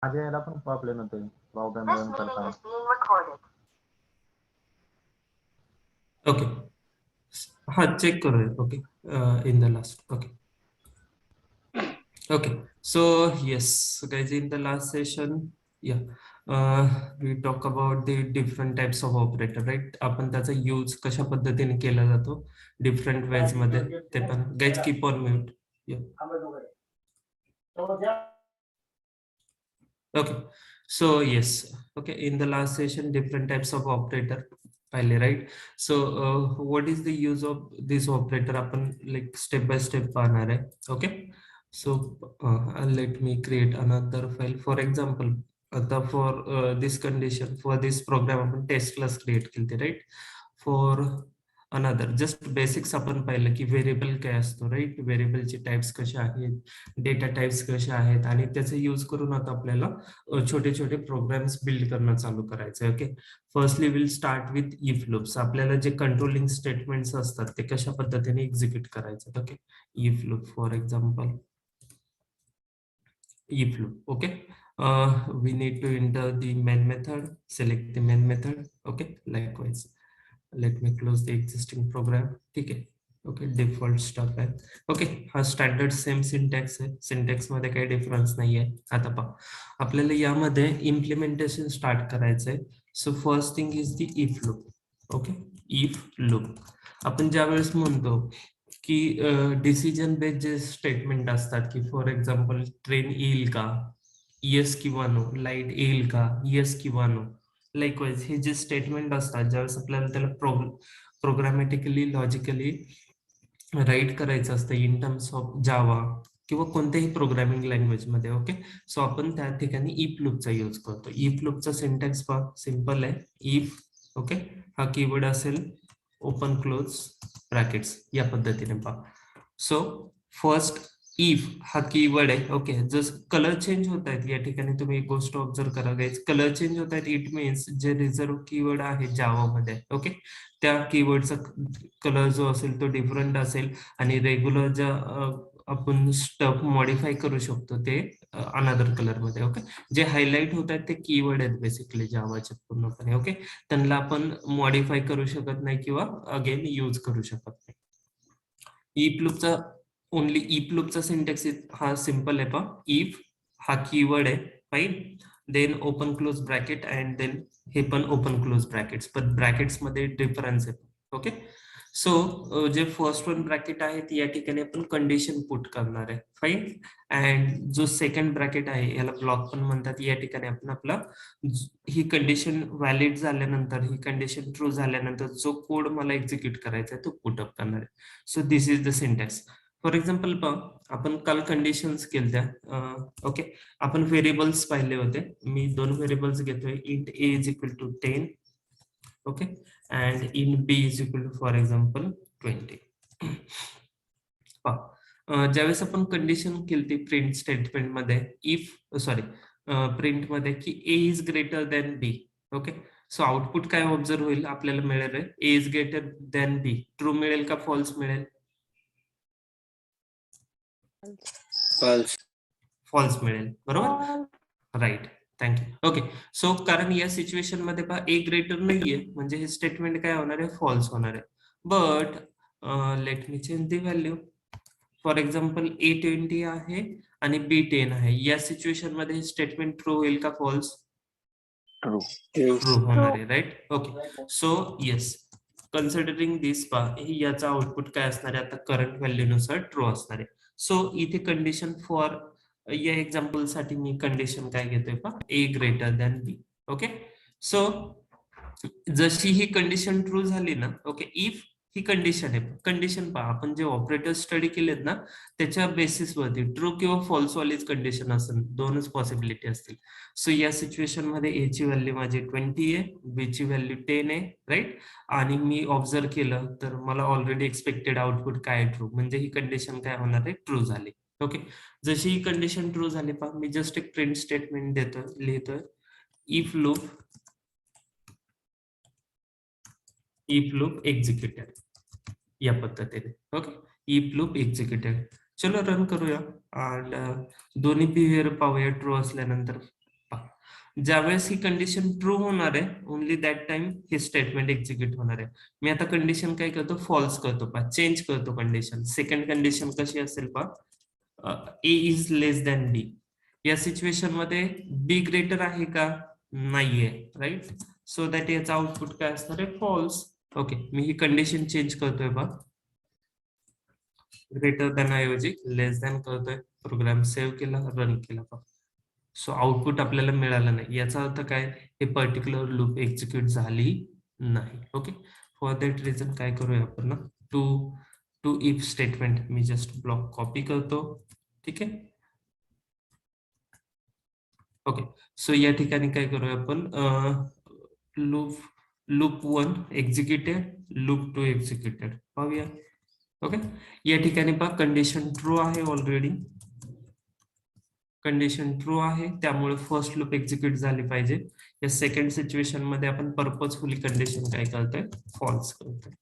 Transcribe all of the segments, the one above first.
माझ्या याला पण प्रॉब्लेम येतोय प्रोग्राम रन करताना. ओके हा चेक करूया. Okay in the last. Okay okay so yes guys, in the last session yeah we talk about the different types of operator, right? आपण त्याचा use कशा पद्धतीने केला जातो डिफरंट वेज मध्ये, ते पण guys keep on mute. Okay, so yes, okay, in the last session different types of operator पहिले, right? So what is the use of this operator आपण like step by step पाहणार आहे. Okay, so let me create another file. For example, आता for this condition, for this program आपण test class create केली, right? For another just basics आपण पाहिलं की variable काय असतो, राईट? व्हेरिएबलचे टाइप्स कसे आहेत, डेटा टाइप्स कसे आहेत, आणि त्याचा यूज करून आता आपल्याला छोटे छोटे प्रोग्राम्स बिल्ड करणं चालू करायचं. Okay, firstly will start with if loops. आपल्याला जे कंट्रोलिंग स्टेटमेंट्स असतात ते कशा पद्धतीने एक्झिक्यूट करायचं. Okay, if loop for example, if loop. Okay, we need to enter the main method, select the main method. Okay, likewise let me close the existing program. ठीक आहे. Okay, default stuff आहे. Okay, हा standard same syntax आहे, syntax मध्ये काही difference नाहीये. आता पहा, आपल्याला यामध्ये इम्प्लिमेंटेशन स्टार्ट करायचंय. So first thing is the if loop. Okay, if loop आपण ज्या वेळेस म्हणतो की डिसिजन बेस्ड जे स्टेटमेंट असतात की फॉर एक्झाम्पल ट्रेन येईल का, येस किंवा नो, लाईट येईल का, येस किंवा नो, लाईकवाईज हे जे स्टेटमेंट असतात ज्यावेळेस आपल्याला त्याला प्रोग्रामॅटिकली लॉजिकली राईट करायचं असतं इन टर्म्स ऑफ जावा किंवा कोणत्याही प्रोग्रामिंग लँग्वेज मध्ये. ओके, सो आपण त्या ठिकाणी इफ लूपचा यूज करतो. इफ लूपचा सिंटॅक्स पहा, सिंपल आहे. इफ, ओके, हा कीवर्ड असेल ओपन क्लोज ब्रॅकेट्स या पद्धतीने पहा. सो फर्स्ट इफ हा कीवर्ड आहे. ओके, जस कलर चेंज होत आहेत या ठिकाणी तुम्ही एक गोष्ट ऑब्झर्व करा गाइस, कलर चेंज होत आहेत इट मीन्स जे रिझर्व कीवर्ड आहे जावा मध्ये, ओके, त्या कीवर्डचा कलर जो असेल तो डिफरंट असेल आणि रेग्युलर ज्या आपण स्टफ मॉडिफाय करू शकतो ते अनदर कलर मध्ये. ओके, जे हायलाइट होत आहेत ते कीवर्ड आहेत बेसिकली जावाचे पूर्णपणे. ओके, त्यांना आपण मॉडिफाय करू शकत नाही किंवा अगेन यूज करू शकत नाही. इफ लूपचा ओनली इफ लूपचा सिंटॅक्स हा सिंपल आहे पहा. इफ हा कीवर्ड आहे, fine, then open close bracket and then हे पण ओपन क्लोज ब्रॅकेट्स, पण ब्रॅकेट्स मध्ये डिफरन्स आहे. ओके, सो जे फर्स्ट वन ब्रॅकेट आहे या ठिकाणी आपण कंडिशन पुट करणार आहे, फाईन. अँड जो सेकंड ब्रॅकेट आहे याला ब्लॉक पण म्हणतात, या ठिकाणी आपण आपला ही कंडिशन व्हॅलिड झाल्यानंतर, ही कंडिशन ट्रू झाल्यानंतर जो कोड मला एक्झिक्यूट करायचा आहे तो पुटअप करणार आहे. So this is the syntax. For example आपण काल कंडिशन्स केल्या. ओके, आपण व्हेरिएबल्स पाहिले होते. मी 2 व्हेरिएबल्स घेतोय, int a is equal to 10, okay, and in b is equal to for example 20. ज्यावेळेस आपण कंडिशन केली प्रिंट स्टेटमेंट मध्ये, इफ सॉरी प्रिंट मध्ये की a is greater than b. Okay, so output काय ऑब्झर्व होईल आपल्याला मिळेल, a is greater than b. True मिळेल का फॉल्स मिळेल? फॉल्स मिळेल, बरोबर, राईट, थँक्यू. ओके, सो कारण या सिच्युएशन मध्ये पहा ए ग्रेटर नाहीये म्हणजे हे स्टेटमेंट काय होणार आहे, फॉल्स होणार आहे. But let me change the value. For example A20 आहे आणि B10 आहे, या सिच्युएशन मध्ये हे स्टेटमेंट ट्रू होईल का फॉल्स? ट्रू होणार आहे, right. Okay, so yes, considering this पहा, याचा आउटपुट काय असणार आहे आता करंट व्हॅल्यू नुसार ट्रू असणार आहे. सो इथे कंडिशन फॉर या एक्झाम्पल साठी मी कंडिशन काय घेतोय पहा, ए ग्रेटर दॅन बी. ओके, सो जशी ही कंडिशन ट्रू झाली ना, ओके, इफ ही कंडिशन आहे, कंडिशन पहा आपण जे ऑपरेटर स्टडी केलेत ना त्याच्या बेसिस वरती ट्रू किंवा फॉल्स वालीच कंडिशन असेल, दोनच पॉसिबिलिटी असतील. सो या सिच्युएशन मध्ये ए ची व्हॅल्यू माझी 20 आहे, बी ची व्हॅल्यू 10 आहे, राईट. आणि मी ऑब्झर्व केलं तर मला ऑलरेडी एक्सपेक्टेड आउटपुट काय ट्रू, म्हणजे ही कंडिशन काय होणार आहे, ट्रू झाली. ओके, जशी ही कंडिशन ट्रू झाली पहा, मी जस्ट एक प्रिंट स्टेटमेंट देतोय, लिहितोय इफ लूप एक्झिक्युटेड या पद्धतीने. Okay, if loop executed. चलो रन करूया आणि दोन्ही बिहेवियर पाहूया ट्रू असल्यानंतर. ज्यावेळेस ही कंडिशन ट्रू होणार आहे ओनली दॅट टाइम हे स्टेटमेंट एक्झिक्यूट होणार आहे. मी आता कंडिशन काय करतो, फॉल्स करतो पा, चेंज करतो कंडिशन. सेकंड कंडिशन कशी असेल पा, ए इज लेस दॅन बी. या सिच्युएशन मध्ये बी ग्रेटर आहे का, नाहीये, राईट. सो दॅट याचा आउटपुट काय असणार आहे, फॉल्स. ओके, मी ही कंडिशन चेंज करतोय पा, ग्रेटर दॅन ऐवजी लेस दॅन करतोय. प्रोग्राम सेव्ह केला, रन केला पा. सो आउटपुट आपल्याला मिळालं नाही. याचा अर्थ काय, हे पर्टिक्युलर लूप एक्झिक्यूट झाली नाही. ओके, फॉर दॅट रिझन काय करूया आपण ना, टू इफ स्टेटमेंट मी जस्ट ब्लॉक कॉपी करतो. ठीक आहे. ओके, सो या ठिकाणी काय करूया आपण, लूप 1 एक्झिक्युटेड, लूप 2 एक्झिक्युटेड पाहूया. ओके, या ठिकाणी पहा कंडिशन ट्रू आहे, ऑलरेडी कंडिशन ट्रू आहे, त्यामुळे फर्स्ट लूप एक्झिक्यूट झाली पाहिजे. या सेकंड सिच्युएशन मध्ये आपण पर्पजफुली कंडिशन काय करतोय, फॉल्स करतोय,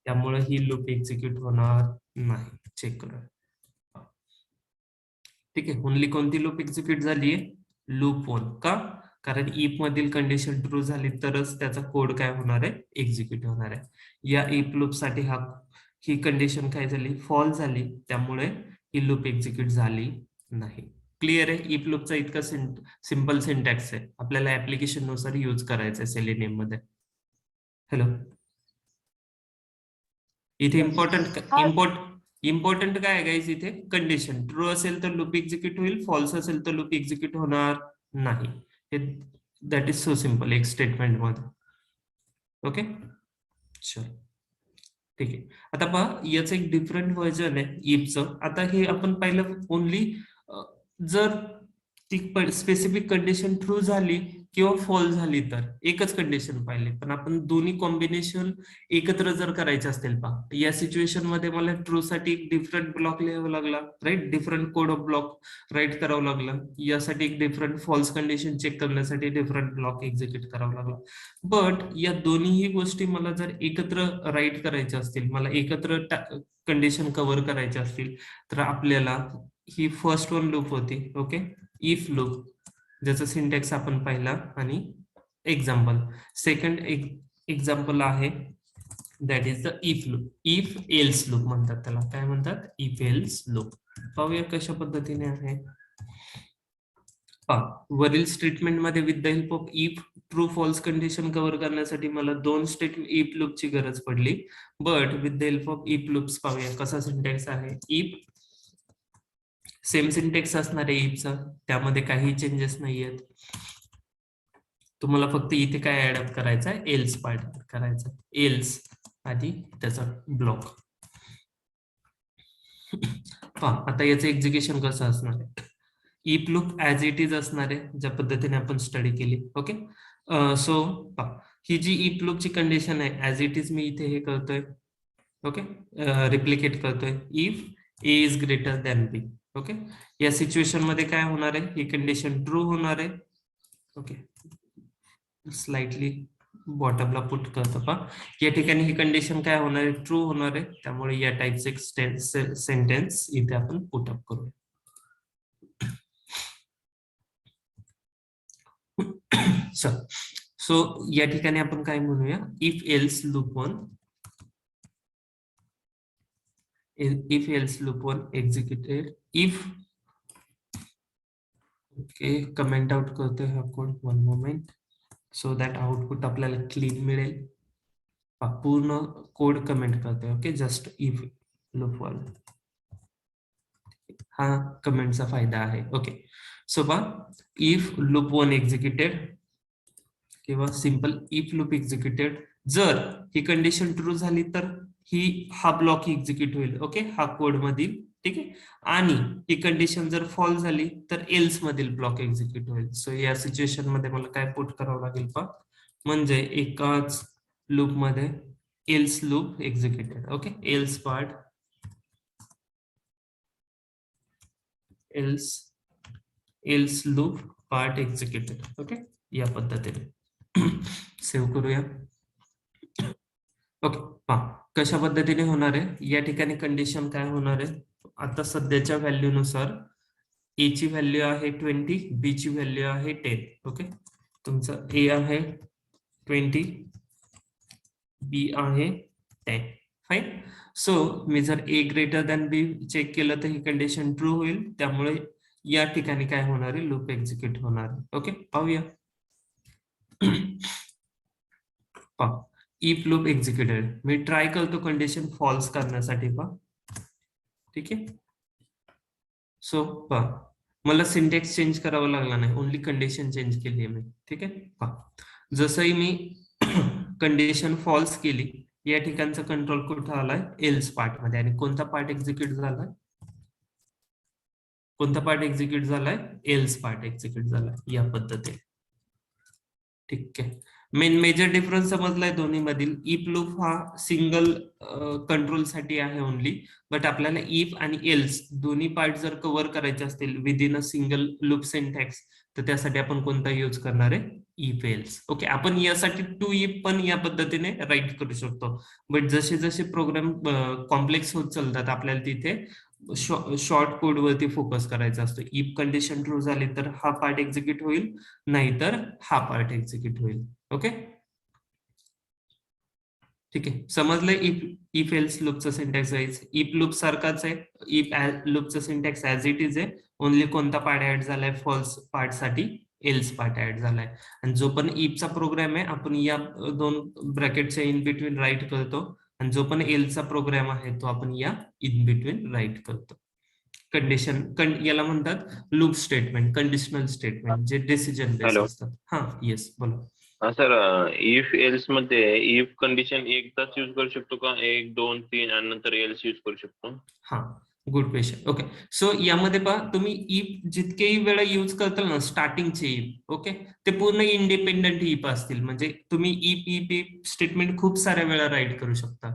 त्यामुळे ही लूप एक्झिक्यूट होणार नाही. चेक करूया. ठीक आहे, ओनली कोणती लूप एक्झिक्यूट झालीये, लूप 1. का, कारण इफ मधील कंडिशन ट्रू झाली तरच त्याचा कोड काय होणार आहे, एक्झिक्यूट होणार आहे. या इफ लूप साठी ही कंडिशन काय झाली, फॉल्स झाली, त्यामुळे ही लूप एक्झिक्यूट झाली नाही. क्लिअर आहे. इफ लूपचा इतका सिंपल सिंटॅक्स आहे, आपल्याला ऍप्लिकेशन नुसार यूज करायचं आहे सेलेनियम मध्ये. हॅलो, इथे इम्पॉर्टंट काय आहे गाईज, इथे कंडिशन ट्रू असेल तर लूप एक्झिक्यूट होईल, फॉल्स असेल तर लूप एक्झिक्यूट होणार नाही. हे दॅट इज सो सिंपल एक स्टेटमेंट मध्ये. ओके, चल ठीक आहे. आता पहा, याचं एक डिफरंट व्हर्जन आहे इफचं. आता हे आपण पाहिलं ओनली जर ती स्पेसिफिक कंडिशन ट्रू झाली किंवा फॉल्स झाली तर एकच कंडिशन पाहिली. पण आपण दोन्ही कॉम्बिनेशन एकत्र जर करायचे असतील पहा, या सिच्युएशन मध्ये मला ट्रू साठी एक डिफरंट ब्लॉक लिहावा लागला, right, different code of block write करावं लागलं. यासाठी एक डिफरंट फॉल्स कंडिशन चेक करण्यासाठी डिफरंट ब्लॉक एक्झिक्यूट करावा लागला. बट या दोन्ही गोष्टी मला जर एकत्र राईट करायच्या असतील, मला एकत्र कंडिशन कव्हर करायचे असतील, तर आपल्याला ही फर्स्ट वन लूप होती, ओके, इफ लूप, ज्याचा सिंटॅक्स आपण पाहिला, आणि एक्झाम्पल सेकंड एक्झाम्पल आहे that is the if loop. If else loop म्हणतात त्याला. काय म्हणतात, इफ एल्स लूप. पाहूया कशा पद्धतीने आहे. वरील स्टेटमेंट मध्ये with the help of if true false condition cover करण्यासाठी मला दोन स्टेटमेंट इफ लूप ची गरज पडली. But with the help of if loops पाहूया कसा सिंटॅक्स आहे. इफ सेम सिंटेक्स असणार आहे इफचा, त्यामध्ये काही चेंजेस नाही आहेत. तुम्हाला फक्त इथे काय ऍड अप करायचा आहे, एल्स पार्ट करायचा. एल्स आधी त्याचा ब्लॉक. आता याचं एक्झिक्युशन कसं असणार आहे, if loop as it is असणार आहे, ज्या पद्धतीने आपण स्टडी केली. ओके, सो ही जी इफ लूपची कंडिशन आहे ऍज इट इज मी इथे हे करतोय. ओके, रिप्लिकेट करतोय. If A is greater than B. Okay, या सिच्युएशन मध्ये काय होणार आहे, ही कंडिशन ट्रू होणार आहे. ओके, स्लाइटली बॉटमला पुट करतो पहा. या ठिकाणी ही कंडिशन काय होणार आहे, ट्रू होणार आहे, त्यामुळे या टाइपचे एक सेंटेन्स इथे आपण पुटअप करू. सो या ठिकाणी आपण काय म्हणूया, if else loop 1, if else loop 1 executed if. Okay, comment out करतोय हा code, 1 moment, so that output आपल्याला क्लीन मिळेल. पूर्ण कोड कमेंट करतोय. ओके, जस्ट इफ लूप 1, हा कमेंटचा फायदा आहे. Okay, so if loop 1 executed किंवा सिंपल इफ लूप एक्झिक्युटेड, जर ही कंडिशन ट्रू झाली तर हा ब्लॉक एक्झिक्यूट होईल. ओके, हा कोड मधील. ठीक आहे, आणि ही कंडिशन जर फॉल्स झाली तर एल्स मधील ब्लॉक एक्झिक्यूट होईल. सो या सिच्युएशन मध्ये मला काय पुट करावं लागेल पहा, म्हणजे एकाच लूप मध्ये else loop executed. Okay, else part, else loop part executed. Okay, या पद्धतीने सेव्ह करूया. ओके, कशा पद्धतीने होणार आहे, या ठिकाणी कंडिशन काय होणार आहे, आता सध्याच्या व्हॅल्यू नुसार ए ची व्हॅल्यू आहे 20, बी ची व्हॅल्यू आहे 10. ओके, तुमचं ए आहे 20, बी आहे 10. फाईन. सो मी जर ए ग्रेटर दॅन बी चेक केलं तर ही कंडिशन ट्रू होईल, त्यामुळे या ठिकाणी काय होणार आहे, लूप एक्झिक्यूट होणार आहे. ओके, पाहूया. If loop executed, me try करतो कंडिशन फॉल्स करण्यासाठी. ठीक आहे. सो मला सिंटॅक्स चेंज करावा लागला नाही, ओनली कंडिशन चेंज केली आहे मी. ठीक आहे. जसंही मी कंडिशन फॉल्स केली, या ठिकाणचा कंट्रोल कुठं आलाय, एल्स पार्ट मध्ये. आणि कोणता पार्ट एक्झिक्यूट झालाय, कोणता पार्ट एक्झिक्यूट झालाय, एल्स पार्ट एक्झिक्यूट झालाय, या पद्धतीने. ठीक आहे. मेजर डिफरन्स समजलाय दोन्ही मधील. इफ लूप हा सिंगल कंट्रोल साठी आहे ओनली, बट आपल्याला इफ आणि एल्स दोन्ही पार्ट जर कव्हर करायचे असतील within a single loop syntax, तर त्यासाठी आपण कोणता यूज करणार आहे, इफ एल्स. ओके, आपण यासाठी टू इफ पण या पद्धतीने राईट करू शकतो. बट जसे जसे प्रोग्राम कॉम्प्लेक्स होत चालतात, आपल्याला तिथे शॉर्ट कोड वरती फोकस करायचा असतो. इफ कंडिशन ट्रू झाली तर हा पार्ट एक्झिक्यूट होईल, नाहीतर हा पार्ट एक्झिक्यूट होईल. ओके, ठीक आहे. समजलंय इफ एल्स लूपचा सिंटॅक्स आहे. इफ लूप सारखाच आहे, इफ लूपचा सिंटॅक्स ऍज इट इज आहे, ओनली कोणता पार्ट ऍड झालाय, फॉल्स पार्ट साठी एल्स पार्ट ऍड झालाय. आणि जो पण इफचा प्रोग्राम आहे, आपण या दोन ब्रॅकेटच्या इन बिटवीन राईट करतो, आणि जो पण एल्सचा प्रोग्राम आहे तो आपण या इन बिटवीन राईट करतो. कंडिशन याला म्हणतात लूप स्टेटमेंट, कंडिशनल स्टेटमेंट, जे डिसिजन बेस असतात. हा, येस, बोला. सर, इफ एल्स मध्ये इफ कंडिशन एकदाच यूज करू शकतो का, 1 2 3 आणि नंतर एल्स यूज करू शकतो? हा, गुड क्वेश्चन. ओके, सो यामध्ये पहा, तुम्ही इफ जितकेही वेळा यूज करताल ना स्टार्टिंगचे इफ, ओके, ते पूर्ण इंडिपेंडंट इफ असतील. म्हणजे तुम्ही इफ इफ इफ स्टेटमेंट खूप साऱ्या वेळा राईट करू शकता,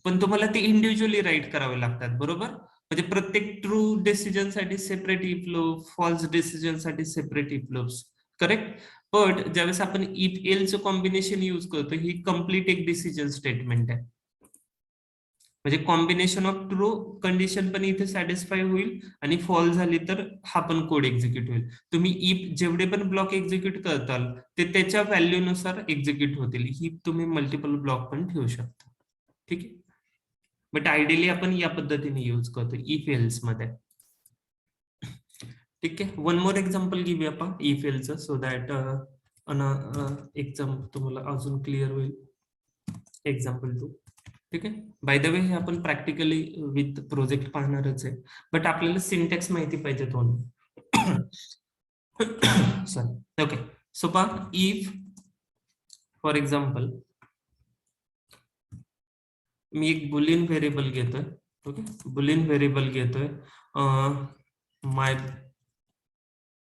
पण तुम्हाला ते इंडिव्हिज्युअली राईट करावे लागतात, बरोबर. म्हणजे प्रत्येक ट्रू डिसिजन साठी separate if loop, false decision साठी separate if loops, correct. But ज्यावेळेस आपण इफ एलचं कॉम्बिनेशन यूज करतो, ही कम्प्लीट एक डिसिजन स्टेटमेंट आहे. म्हणजे कॉम्बिनेशन ऑफ ट्रू कंडिशन पण इथे सॅटिस्फाय होईल, आणि फॉल झाली तर हा पण कोड एक्झिक्यूट होईल. तुम्ही इफ जेवढे पण ब्लॉक एक्झिक्यूट करताल ते त्याच्या व्हॅल्यूनुसार एक्झिक्यूट होतील. ही तुम्ही मल्टिपल ब्लॉक पण ठेवू शकता. ठीक आहे, बट आयडियली आपण या पद्धतीने यूज करतो इफ एल्स मध्ये. ठीक आहे, वन मोर एक्झाम्पल घेऊया आपण इफ एल्सचं, सो दॅट एक्झाम्पल तुम्हाला अजून क्लिअर होईल. एक्झाम्पल 2. ठीक आहे. बाय द वे हे आपण प्रॅक्टिकली विथ प्रोजेक्ट पाहणारच आहे, बट आपल्याला सिंटॅक्स माहिती पाहिजे तो. सॉरी. ओके, सो पहा, इफ फॉर एक्झाम्पल मी एक बुलियन व्हेरिएबल घेतोय. ओके, बुलियन व्हेरिएबल घेतोय,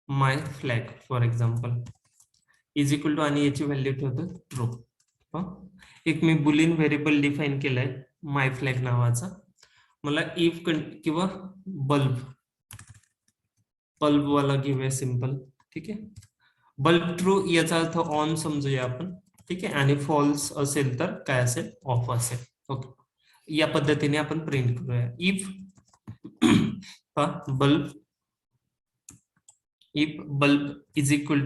my flag for example is equal to, आणि याची व्हॅल्यू ठेवतो ट्रू. एक मी बुलियन व्हेरिएबल डिफाईन केलाय माय फ्लॅग नावाचा. मला इफ किंवा बल्ब वाला घेऊया सिंपल. ठीक आहे, बल्ब ट्रू याचा अर्थ ऑन समजूया आपण. ठीक आहे, आणि फॉल्स असेल तर काय असेल, ऑफ असेल. ओके, या पद्धतीने आपण प्रिंट करूया. If bulb is equal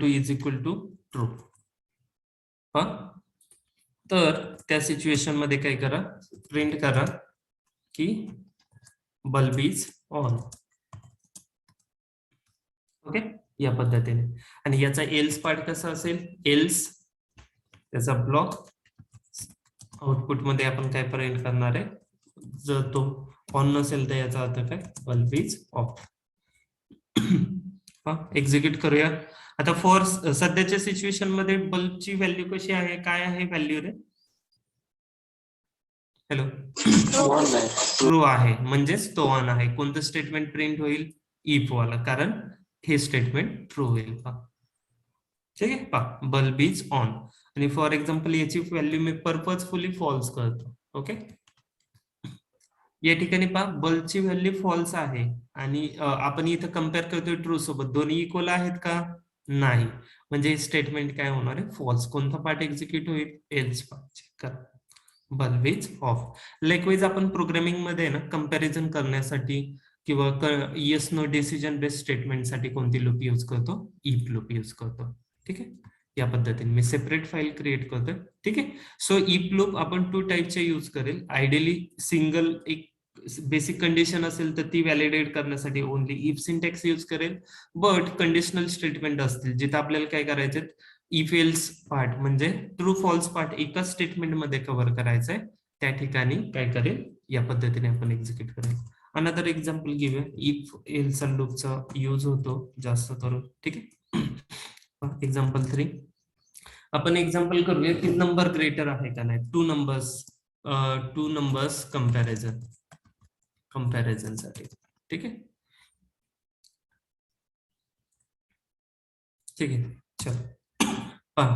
to true. तर त्या सिच्युएशन मध्ये काय करा, प्रिंट करा की बल्ब इज ऑन. ओके, या पद्धतीने. आणि याचा एल्स पार्ट कसा असेल, एल्स त्याचा ब्लॉक आउटपुट मध्ये आपण काय प्रिंट करणार आहे, जर तो ऑन नसेल तर याचा अर्थ काय, बल्ब इज ऑफ. एक्झिक्यूट करूया आता. फॉर सध्याच्या सिच्युएशन मध्ये बल्बची व्हॅल्यू कशी आहे, काय आहे व्हॅल्यू रे? हॅलो, ट्रू आहे, म्हणजेच तो ऑन आहे. कोणतं स्टेटमेंट प्रिंट होईल, इफ वाला, कारण हे स्टेटमेंट ट्रू होईल. ठीक आहे, पहा, बल्ब इज ऑन. आणि फॉर एक्झाम्पल याची व्हॅल्यू मी पर्पजफुली फॉल्स करतो. ओके, या ठिकाणी पहा, बल्बची व्हॅल्यू फॉल्स आहे, आणि आपण इथं कम्पेअर करतोय ट्रू सोबत. दोन्ही इक्वल आहेत का, नाही. म्हणजे स्टेटमेंट काय होणार आहे, फॉल्स. कोणता पार्ट एक्झिक्यूट होईल, एल्स पार्ट. करा, बल्ब इज ऑफ. लाईकवाईज आपण प्रोग्रामिंग मध्ये ना कम्पॅरिझन करण्यासाठी किंवा येस नो डिसिजन बेस्ड स्टेटमेंटसाठी कोणती लूप यूज करतो, इफ लूप यूज करतो. ठीक आहे, या पद्धतीने मी सेपरेट फाईल क्रिएट करतोय. ठीक आहे, सो इफ लूप आपण 2 टाईपचे यूज करेल. आयडियली सिंगल एक बेसिक कंडिशन असेल तर ती व्हॅलिडेट करण्यासाठी ओनली इफ सिंटॅक्स यूज करेल. बट कंडिशनल स्टेटमेंट असतील जिथे आपल्याला काय करायचे, इफ एल्स पार्ट म्हणजे ट्रू फॉल्स पार्ट एकाच स्टेटमेंट मध्ये कव्हर करायचंय, त्या ठिकाणी काय करेल, या पद्धतीने आपण एक्झिक्यूट करेल. अनदर एक्झाम्पल घेऊया. इफ एल्स लूपचा यूज होतो जास्त करून. ठीक आहे, एक्झाम्पल 3 आपण एक्झाम्पल करूया की नंबर ग्रेटर आहे का नाही. टू नंबर्स कंपॅरिझन साठी. ठीक आहे, ठीक आहे, चलो.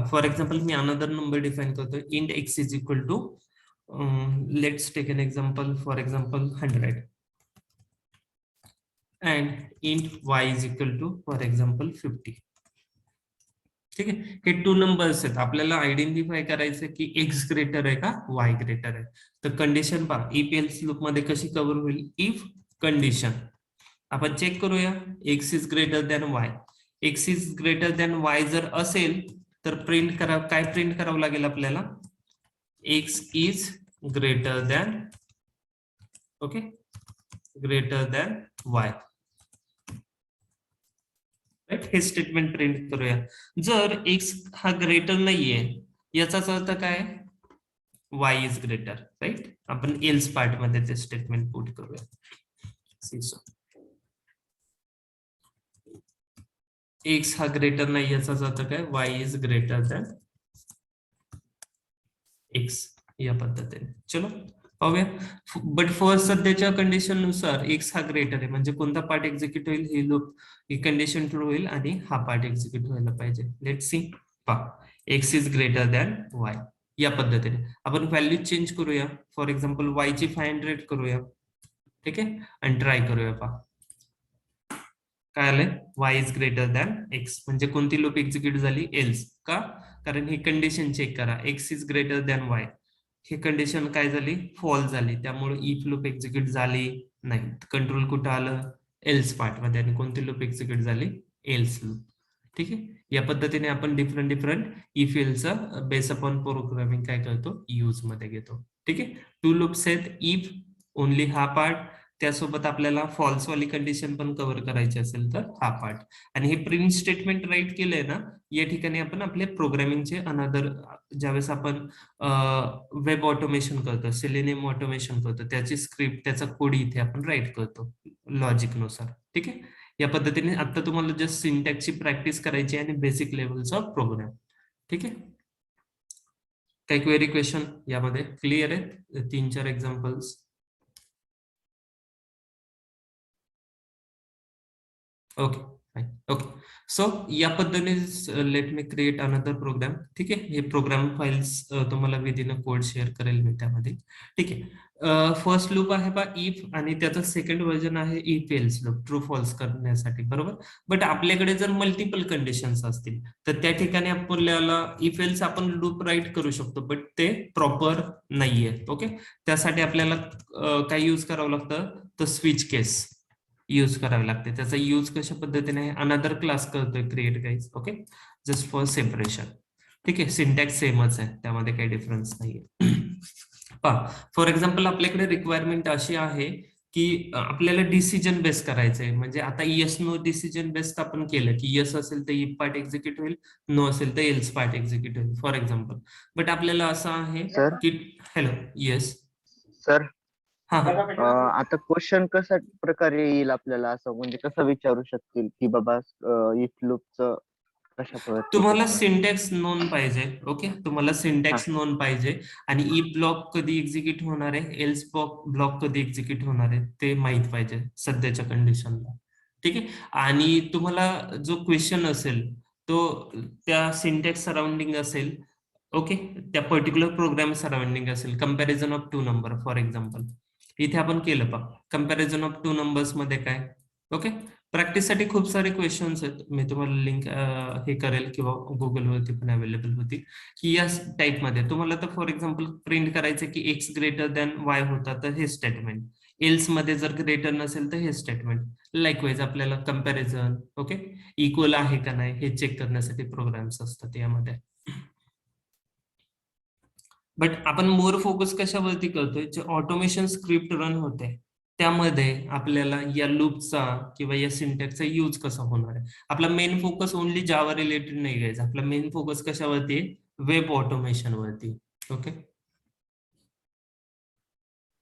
फॉर एक्झाम्पल मी अनदर नंबर डिफाइन करतो. Int x is equal to, let's take an example, for example 100 and int y is equal to for example 50. ठीक आहे, हे 2 नंबर्स आहेत. आपल्याला आयडेंटिफाय करायचं की एक्स ग्रेटर आहे का वाय ग्रेटर आहे. तर कंडिशन पहा, इफ एल्स लूप मध्ये कशी कव्हर होईल. इफ कंडिशन आपण चेक करूया, x is greater than Y. X is greater than Y जर असेल तर प्रिंट करा, काय प्रिंट करावं लागेल आपल्याला, x is greater than, okay, greater than Y. हे स्टेटमेंट प्रिंट करूया. जर एक्स हा ग्रेटर नाहीये याचाच अर्थ काय, वाय इज ग्रेटर, राईट. आपण एल्स पार्ट मध्ये ते स्टेटमेंट पुट करूया. एक्स हा ग्रेटर नाही याचाच अर्थ काय, Y is greater than x, या पद्धतीने. चलो पाहूया. बट फर्स्ट सध्याच्या कंडिशन नुसार एक्स हा ग्रेटर आहे म्हणजे कोणता पार्ट एक्झिक्यूट होईल, ही लूप ही कंडिशन ट्रू होईल आणि हा पार्ट एक्झिक्यूट व्हायला पाहिजे. Let's see. पहा, x is greater than y, या पद्धतीने आपण व्हॅल्यू चेंज करूया. फॉर एक्झाम्पल वाय ची 500 करूया. ठीक आहे, आणि ट्राय करूया. पहा काय आलंय, Y is greater than x म्हणजे कोणती लूप एक्झिक्यूट झाली, एल्स. का, कारण ही कंडिशन चेक करा, x is greater than Y, he condition काय झाली, फॉल्स झाली. त्यामुळे इफ लूप एक्झिक्यूट झाली नाही. कंट्रोल कुठं आलं, एल्स पार्ट मध्ये, आणि कोणती लूप एक्झिक्यूट झाली, एल्स लूप. ठीक आहे, या पद्धतीने आपण डिफरंट इफ एल्सचा बेस अपॉन प्रोग्रामिंग काय करतो, यूज मध्ये घेतो. ठीक आहे, 2 लूप्स आहेत. इफ ओनली हा पार्ट, त्यासोबत आपल्याला फॉल्स वाली कंडिशन पण कव्हर करायची असेल तर हा पार्ट. आणि हे प्रिंट स्टेटमेंट राईट केलंय ना, या ठिकाणी आपण आपले प्रोग्रामिंगचे अनदर, ज्यावेळेस आपण वेब ऑटोमेशन करतो, सेलेनियम ऑटोमेशन करतो, त्याची स्क्रिप्ट, त्याचा कोड इथे आपण राईट करतो लॉजिक नुसार. ठीक आहे, या पद्धतीने आता तुम्हाला जस्ट सिंटॅक्सची प्रॅक्टिस करायची आणि बेसिक लेवलचा प्रोग्राम. ठीक आहे, काही क्वेरी क्वेश्चन यामध्ये क्लिअर आहेत. 3-4 एक्झाम्पल्स. Okay, okay. सो या पद्धतीने let me create another program. ठीक आहे, हे प्रोग्राम फाइल्स तुम्हाला विदिन अ कोड शेअर करेल मी त्यामध्ये. ठीक आहे, फर्स्ट लूप आहे बा इफ, आणि त्याचं सेकंड व्हर्जन आहे if else loop, true false करण्यासाठी, बरोबर. बट आपल्याकडे जर मल्टिपल कंडिशन्स असतील तर त्या ठिकाणी आपल्याला इफ एल्स आपण लूप राईट करू शकतो, बट ते प्रॉपर नाहीये. ओके, त्यासाठी आपल्याला काय यूज करावं लागतं, तर स्विच केस यूज करावे लागते. त्याचा यूज कशा पद्धतीने, अनदर क्लास करतोय create guys. Okay, just for separation. ठीक आहे, सिंटॅक्स सेमच आहे, त्यामध्ये काही डिफरन्स नाहीये. पहा, फॉर एक्झाम्पल आपल्याकडे रिक्वायरमेंट अशी आहे की आपल्याला डिसिजन बेस करायचंय. म्हणजे आता येस नो डिसिजन बेस्ड आपण केलं की येस असेल तर इफ पार्ट एक्झिक्यूट होईल, नो असेल तर एल्स पार्ट एक्झिक्यूट होईल, फॉर एक्झाम्पल. बट आपल्याला असं आहे की, हॅलो, येस सर, हा, आता क्वेश्चन कशा प्रकारे येईल आपल्याला, असं म्हणजे कसं विचारू शकतील की बाबा इफ लूपचं कशा प्रकारे तुम्हाला सिंटॅक्स नोन पाहिजे. ओके, तुम्हाला सिंटॅक्स नोन पाहिजे आणि इफ ब्लॉक कधी एक्झिक्यूट होणार आहे, एल्स ब्लॉक कधी एक्झिक्यूट होणार आहे ते माहित पाहिजे सध्याच्या कंडिशनला. ठीक आहे, आणि तुम्हाला जो क्वेश्चन असेल तो त्या सिंटॅक्स सराउंडिंग असेल. ओके, त्या पर्टिक्युलर प्रोग्राम सराउंडिंग असेल. Comparison of 2 number for example इथे आपण केलं पहा, कंपॅरिझन ऑफ 2 नंबर्स मध्ये काय. ओके, प्रॅक्टिससाठी खूप सारे क्वेश्चन्स आहेत, मी तुम्हाला लिंक हे करेल किंवा गुगलवरती पण अवेलेबल होती की या टाईप मध्ये तुम्हाला तर फॉर एक्झाम्पल प्रिंट करायचं की एक्स ग्रेटर दॅन वाय होता तर हे स्टेटमेंट, एल्स मध्ये जर ग्रेटर नसेल तर हे स्टेटमेंट. लाईकवाईज आपल्याला कम्पॅरिझन, ओके, इक्वल आहे का नाही हे चेक करण्यासाठी प्रोग्राम्स असतात यामध्ये. बट आपण मोर फोकस कशावरती करतोय, जे ऑटोमेशन स्क्रिप्ट रन होते त्यामध्ये आपल्याला या लूपचा किंवा या सिंटॅक्सचा यूज कसा होणार आहे. आपला मेन फोकस ओनली जावा रिलेटेड नाही घ्यायचा, आपला मेन फोकस कशावरती, वेब ऑटोमेशन वरती. ओके,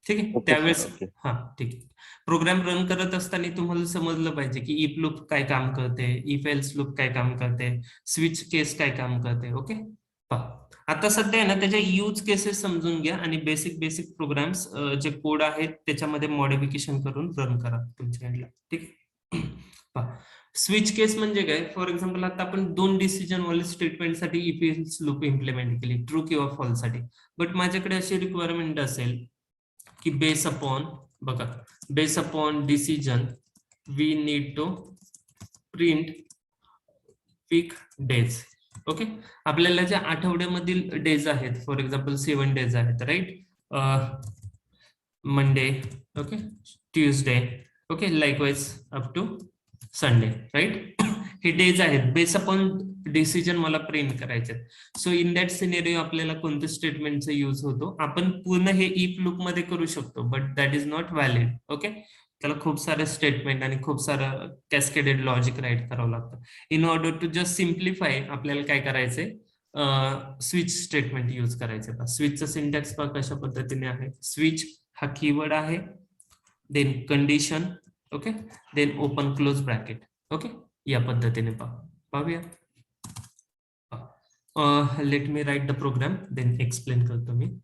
ठीक आहे. Okay, त्यावेळेस sir, okay. हा ठीक आहे. प्रोग्राम रन करत असताना तुम्हाला समजलं पाहिजे की इफ लूप काय काम करते, इफ एल्स लूप काय काम करते, स्विच केस काय काम करते. ओके, आता सध्या आहे ना त्याच्या यूज केसेस समजून घ्या आणि बेसिक प्रोग्राम्स जे कोड आहेत त्याच्यामध्ये मॉडिफिकेशन करून रन करा तुमच्या एंडला. ठीक आहे. स्विच केस म्हणजे काय, फॉर एक्झाम्पल आता आपण 2 डिसिजन वाले स्टेटमेंट साठी इफ एल्स लूप इम्प्लिमेंट केली, ट्रू किंवा फॉल्स साठी. बट माझ्याकडे अशी रिक्वायरमेंट असेल की base upon decision we need to print week days. Okay, आपल्याला ज्या आठवड्यामधील डेज आहेत, फॉर एक्झाम्पल 7 डेज आहेत, right, Monday, okay, Tuesday, okay, likewise up to Sunday, right. हे डेज आहेत, बेस अपॉन डिसिजन मला प्रिंट करायचे. सो इन दॅट सिनेरिओ आपल्याला कोणत्या स्टेटमेंटचा यूज होतो, आपण पूर्ण हे इफ लूप मध्ये करू शकतो, but that is not valid. Okay, त्याला खूप सारे स्टेटमेंट आणि खूप सारं कॅस्केडेड लॉजिक राईट करावं लागतं. In order to just simplify आपल्याला काय करायचंय, स्विच स्टेटमेंट यूज करायचं. स्विचचा सिंटॅक्स पहा कशा पद्धतीने आहे. स्विच हा कीवर्ड आहे, then condition, okay, then open close bracket. Okay, या पद्धतीने पाहूया. Let me write the program, then explain करतो मी.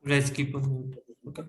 Guys, keep on mute. Okay.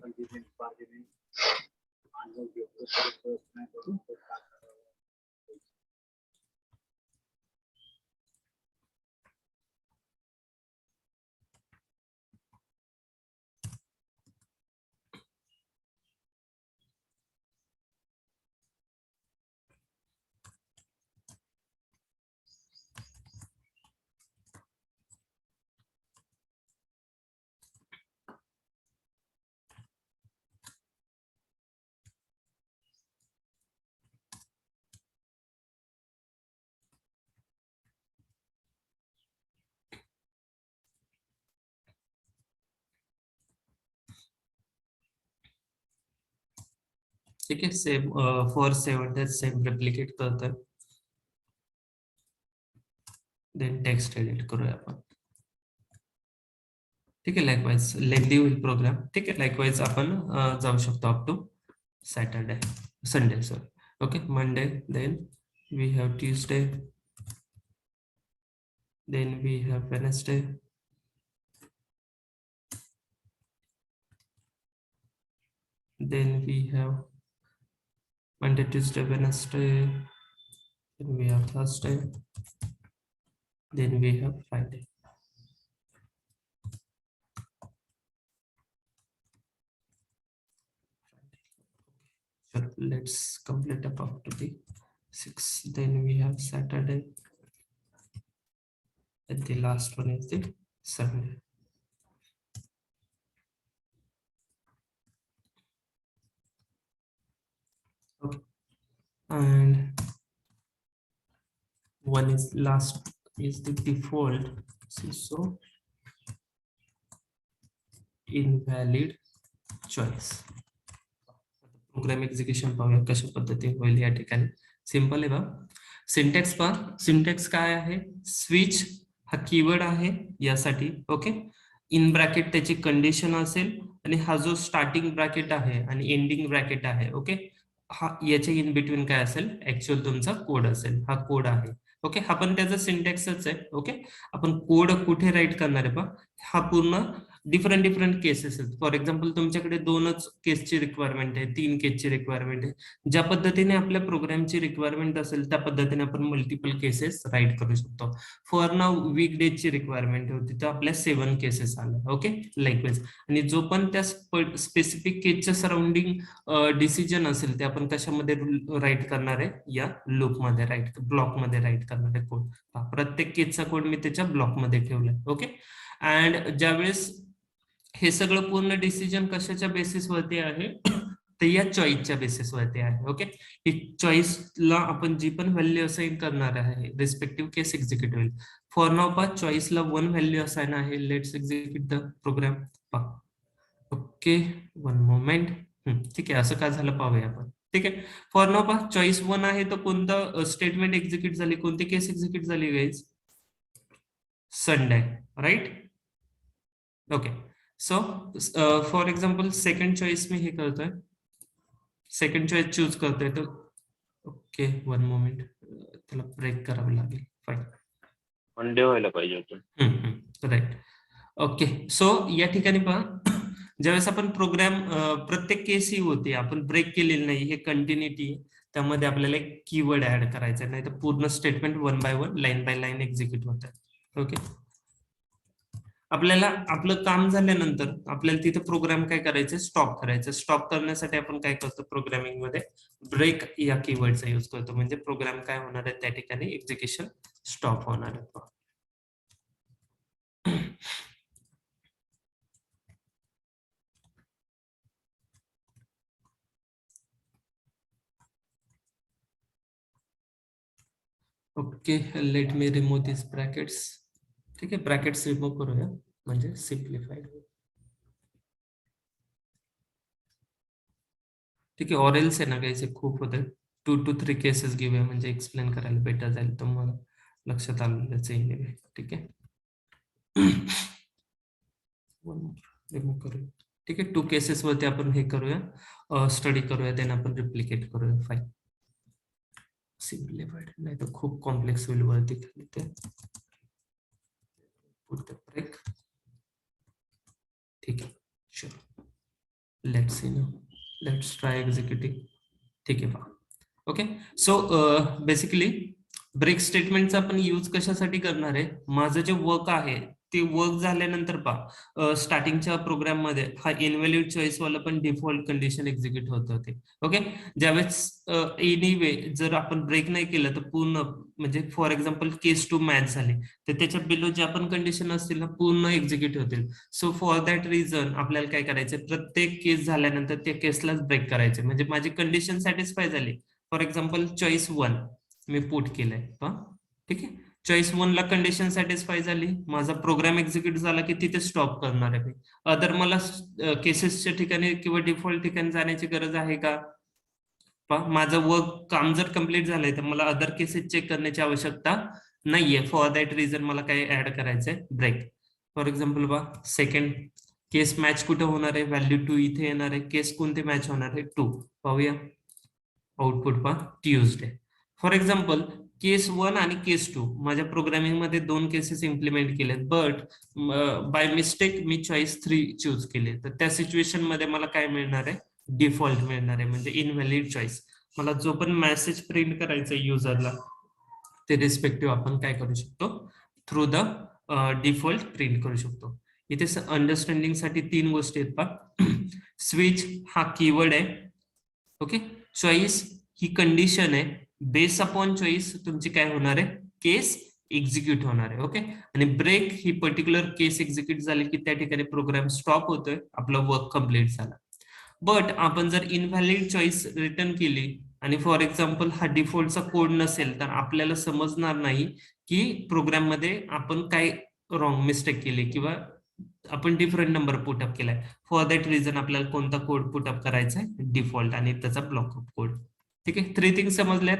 ठीक आहे, same for 7 days same replicate करतोय. देन टेक्स्ट एडिट करूया आपण. ठीक आहे, लाईकवाईज लेंदी होईल प्रोग्राम. ठीक आहे, लाईकवाईज आपण जाऊ शकतो up to Sunday. Sorry, okay, Monday, then we have Tuesday, then we have Wednesday, then we have Monday, Tuesday, Wednesday, then we have Thursday, then we have Friday. Sure, let's complete up to the 6. Then we have Saturday, and the last one is the Sunday. Okay, and one is last is the default. So invalid choice. Program execution पाहूया कशा पद्धतीने होईल या ठिकाणी. Simple आहे बा. Syntax पहा, syntax काय आहे, स्विच हा कीवर्ड आहे यासाठी. ओके, इन ब्रॅकेट त्याची कंडिशन असेल आणि हा जो स्टार्टिंग ब्रॅकेट आहे आणि एंडिंग ब्रॅकेट आहे. ओके, हा याच्या इन बिटवीन काय असेल, ऍक्च्युअल तुमचा कोड असेल. हा कोड आहे. ओके, हा पण त्याचा सिंटॅक्सच आहे. ओके, आपण कोड कुठे राईट करणार आहे पहा, हा पूर्ण डिफरंट डिफरंट केसेस आहेत. फॉर एक्झाम्पल तुमच्याकडे 2च केसची रिक्वायरमेंट आहे, 3 केसची रिक्वायरमेंट आहे. ज्या पद्धतीने आपल्या प्रोग्रामची रिक्वायरमेंट असेल त्या पद्धतीने आपण मल्टिपल केसेस राईट करू शकतो. फॉर नाव वीकडेजची रिक्वायरमेंट होती तर आपल्या 7 केसेस आल्या. Okay, likewise. आणि जो पण त्या स्पेसिफिक केसच्या सराउंडिंग डिसिजन असेल ते आपण कशामध्ये राईट करणार आहे, या लूपमध्ये राईट, ब्लॉकमध्ये राईट करणार आहे कोड. प्रत्येक केसचा कोड मी त्याच्या ब्लॉकमध्ये ठेवलाय. ओके, अँड ज्यावेळेस हे सगळं पूर्ण डिसिजन कशाच्या बेसिसवरती आहे तर या चॉईसच्या बेसिसवरती आहे. ओके, ही चॉईसला आपण जी पण व्हॅल्यू असाइन करणार आहे रिस्पेक्टिव्ह केस एक्झिक्यूट होईल. फॉर नाव पा चॉईसला 1 व्हॅल्यू असाइन आहे. Let's execute the program. Okay, 1 moment. ठीक आहे, असं का झालं पाहूया आपण. ठीक आहे, फॉर नाव पा चॉईस 1 आहे तर कोणतं स्टेटमेंट एक्झिक्यूट झाली, कोणती केस एक्झिक्यूट झाली guys? Sunday, right. Okay, so for example second choice मी हे करतोय, सेकंड चॉईस चूज करतोय तर ओके 1 मोमेंट, त्याला ब्रेक करावं लागेल. फाईन, मंडे व्हायला पाहिजे होतं. राईट. ओके, सो या ठिकाणी पहा ज्यावेळेस आपण प्रोग्राम प्रत्येक केस ही होती आपण ब्रेक केलेली नाही, हे कंटिन्युटी, त्यामध्ये आपल्याला एक कीवर्ड ऍड करायचा, नाही तर पूर्ण statement 1 by 1 line by line execute होत आहे. ओके, आपल्याला आपलं काम झाल्यानंतर आपल्याला तिथे प्रोग्राम काय करायचं, स्टॉप करायचं. स्टॉप करण्यासाठी आपण काय करतो प्रोग्रामिंग मध्ये, ब्रेक या कीवर्डचा यूज करतो. म्हणजे प्रोग्राम काय होणार आहे त्या ठिकाणी एक्झिक्युशन स्टॉप होणार आहे. ओके, लेट मी रिमूव्ह दिस ब्रॅकेट्स. ठीक आहे, ब्रॅकेट्स रिमूव्ह करूया म्हणजे सिम्प्लिफाईड. ठीक आहे, ऑरेल्स आहे ना काही खूप होते, 2 to 3 केसेस घेऊया म्हणजे एक्सप्लेन करायला बेटर जाईल, तुम्हाला लक्षात आलं येईल. ठीक आहे, रिमूव्ह करूया. ठीक आहे, 2 केसेस वरती आपण हे करूया, स्टडी करूया, देन आपण रिप्लिकेट करूया. फाईन, सिम्प्लिफाईड नाही तर खूप कॉम्प्लेक्स होईल वरती खाली ते. ब्रेक. ठीक आहे, sure, let's see now, let's try executing. ठीक आहे पहा. ओके, सो बेसिकली ब्रेक स्टेटमेंटचा आपण यूज कशासाठी करणार आहे, माझं जे वर्क आहे ते वर्क झाल्यानंतर पहा स्टार्टिंगच्या प्रोग्राम मध्ये हा इनव्हॅलिड चॉईस वाला पण डिफॉल्ट कंडिशन एक्झिक्यूट होत होते. ओके, ज्यावेळेस एनिवे जर आपण ब्रेक नाही केलं तर पूर्ण म्हणजे फॉर एक्झाम्पल केस 2 मॅच झाली तर त्याच्या बिलो ज्या पण कंडिशन असतील ना पूर्ण एक्झिक्यूट होतील. सो फॉर दॅट रिझन आपल्याला काय करायचं, प्रत्येक केस झाल्यानंतर त्या केसलाच ब्रेक करायचे म्हणजे माझी कंडिशन सॅटिस्फाय झाली. For example choice 1 me put केलंय. ठीक आहे, चॉईस 1 ला कंडिशन सॅटिस्फाय झाली, माझा प्रोग्राम एक्झिक्यूट झाला की तिथे स्टॉप करणार आहे. अदर मला केसेसच्या ठिकाणी किंवा डिफॉल्ट ठिकाणी जाण्याची गरज आहे का? माझं वर्क काम जर कम्प्लीट झालंय तर मला अदर केसेस चेक करण्याची आवश्यकता नाहीये. फॉर दॅट रिझन मला काय ऍड करायचंय, ब्रेक. फॉर एक्झाम्पल बा सेकंड केस मॅच कुठे होणार आहे, व्हॅल्यू 2 इथे येणार आहे. केस कोणते मॅच होणार आहे, 2. पाहूया आउटपुट पहा, ट्यूजडे. फॉर एक्झाम्पल केस 1 आणि केस 2 माझ्या प्रोग्रामिंग मध्ये 2 केसेस इम्प्लिमेंट केलेत, but by mistake me choice 3 choose केले तर त्या सिच्युएशन मध्ये मला काय मिळणार आहे, डिफॉल्ट मिळणार आहे म्हणजे इनव्हॅलिड चॉईस. मला जो पण मेसेज प्रिंट करायचा युजरला ते रिस्पेक्टिव्ह आपण काय करू शकतो, थ्रू द डिफॉल्ट प्रिंट करू शकतो. इथे अंडरस्टँडिंग साठी 3 गोष्टी आहेत पहा. स्विच हा कीवर्ड आहे. ओके, चॉईस ही कंडिशन आहे, बेस अपॉन चॉईस तुमची काय होणार आहे, केस एक्झिक्यूट होणार आहे. ओके, आणि ब्रेक ही पर्टिक्युलर केस एक्झिक्यूट झाली की त्या ठिकाणी प्रोग्राम स्टॉप होतोय, आपलं वर्क कम्प्लीट झालं. बट आपण जर इनव्हॅलिड चॉईस रिटर्न केली आणि फॉर एक्झाम्पल हा डिफॉल्टचा कोड नसेल तर आपल्याला समजणार नाही की प्रोग्राम मध्ये आपण काय रॉंग मिस्टेक केली किंवा आपण डिफरंट नंबर पुटअप केलाय. फॉर दॅट रिझन आपल्याला कोणता कोड पुटअप करायचा आहे, डिफॉल्ट, आणि त्याचा ब्लॉकअप कोड. ठीक आहे, 3 थिंग्स समजल्यात.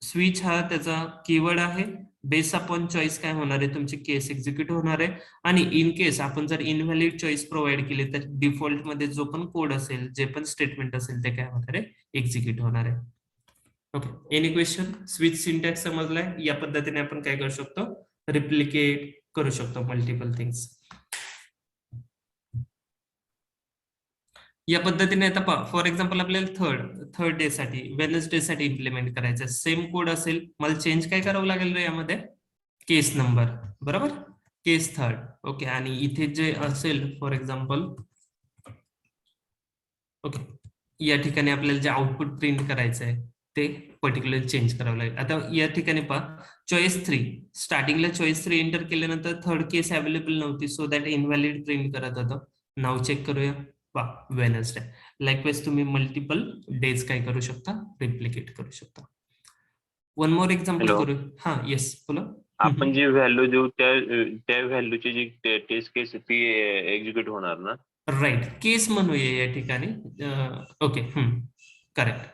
स्विच हा त्याचा कीवर्ड आहे, बेस अपॉन चॉईस काय होणार आहे, तुमची केस एक्झिक्यूट होणार आहे, आणि इन केस आपण जर इनव्हॅलिड चॉईस प्रोव्हाइड केली तर डिफॉल्ट मध्ये जो पण कोड असेल, जे पण स्टेटमेंट असेल ते काय होणार आहे, एक्झिक्यूट होणार आहे. Okay, any question? Switch syntax समजलाय, या पद्धतीने आपण काय करू शकतो, रिप्लिकेट करू शकतो मल्टिपल थिंग्स. या पद्धतीने आता फॉर एक्झाम्पल आपल्याला थर्ड डे साठी वेनसडे साठी इम्प्लिमेंट करायचं सेम कोड असेल, मला चेंज काय करावं लागेल रे यामध्ये, केस नंबर, बरोबर, केस थर्ड. ओके, आणि इथे जे असेल फॉर एक्झाम्पल, ओके, या ठिकाणी आपल्याला जे आउटपुट प्रिंट करायचं आहे ते पर्टिक्युलर चेंज करावं लागेल. आता या ठिकाणी पहा, चॉईस 3 स्टार्टिंगला चॉईस 3 एंटर केल्यानंतर थर्ड केस अवेलेबल नव्हती, सो दॅट इनव्हॅलिड प्रिंट करत होतं. नाव चेक करूया, पहा वेनसडे. लाईकवाईज तुम्ही मल्टिपल डेज काय करू शकता, रिप्लिकेट करू शकता. One more example Hello. करू. हा, येस, बोला. आपण जी व्हॅल्यू देऊ त्या व्हॅल्यूची जी टेस्ट केस ती एक्झिक्यूट होणार ना? राईट, केस म्हणूया या ठिकाणी. Okay, correct.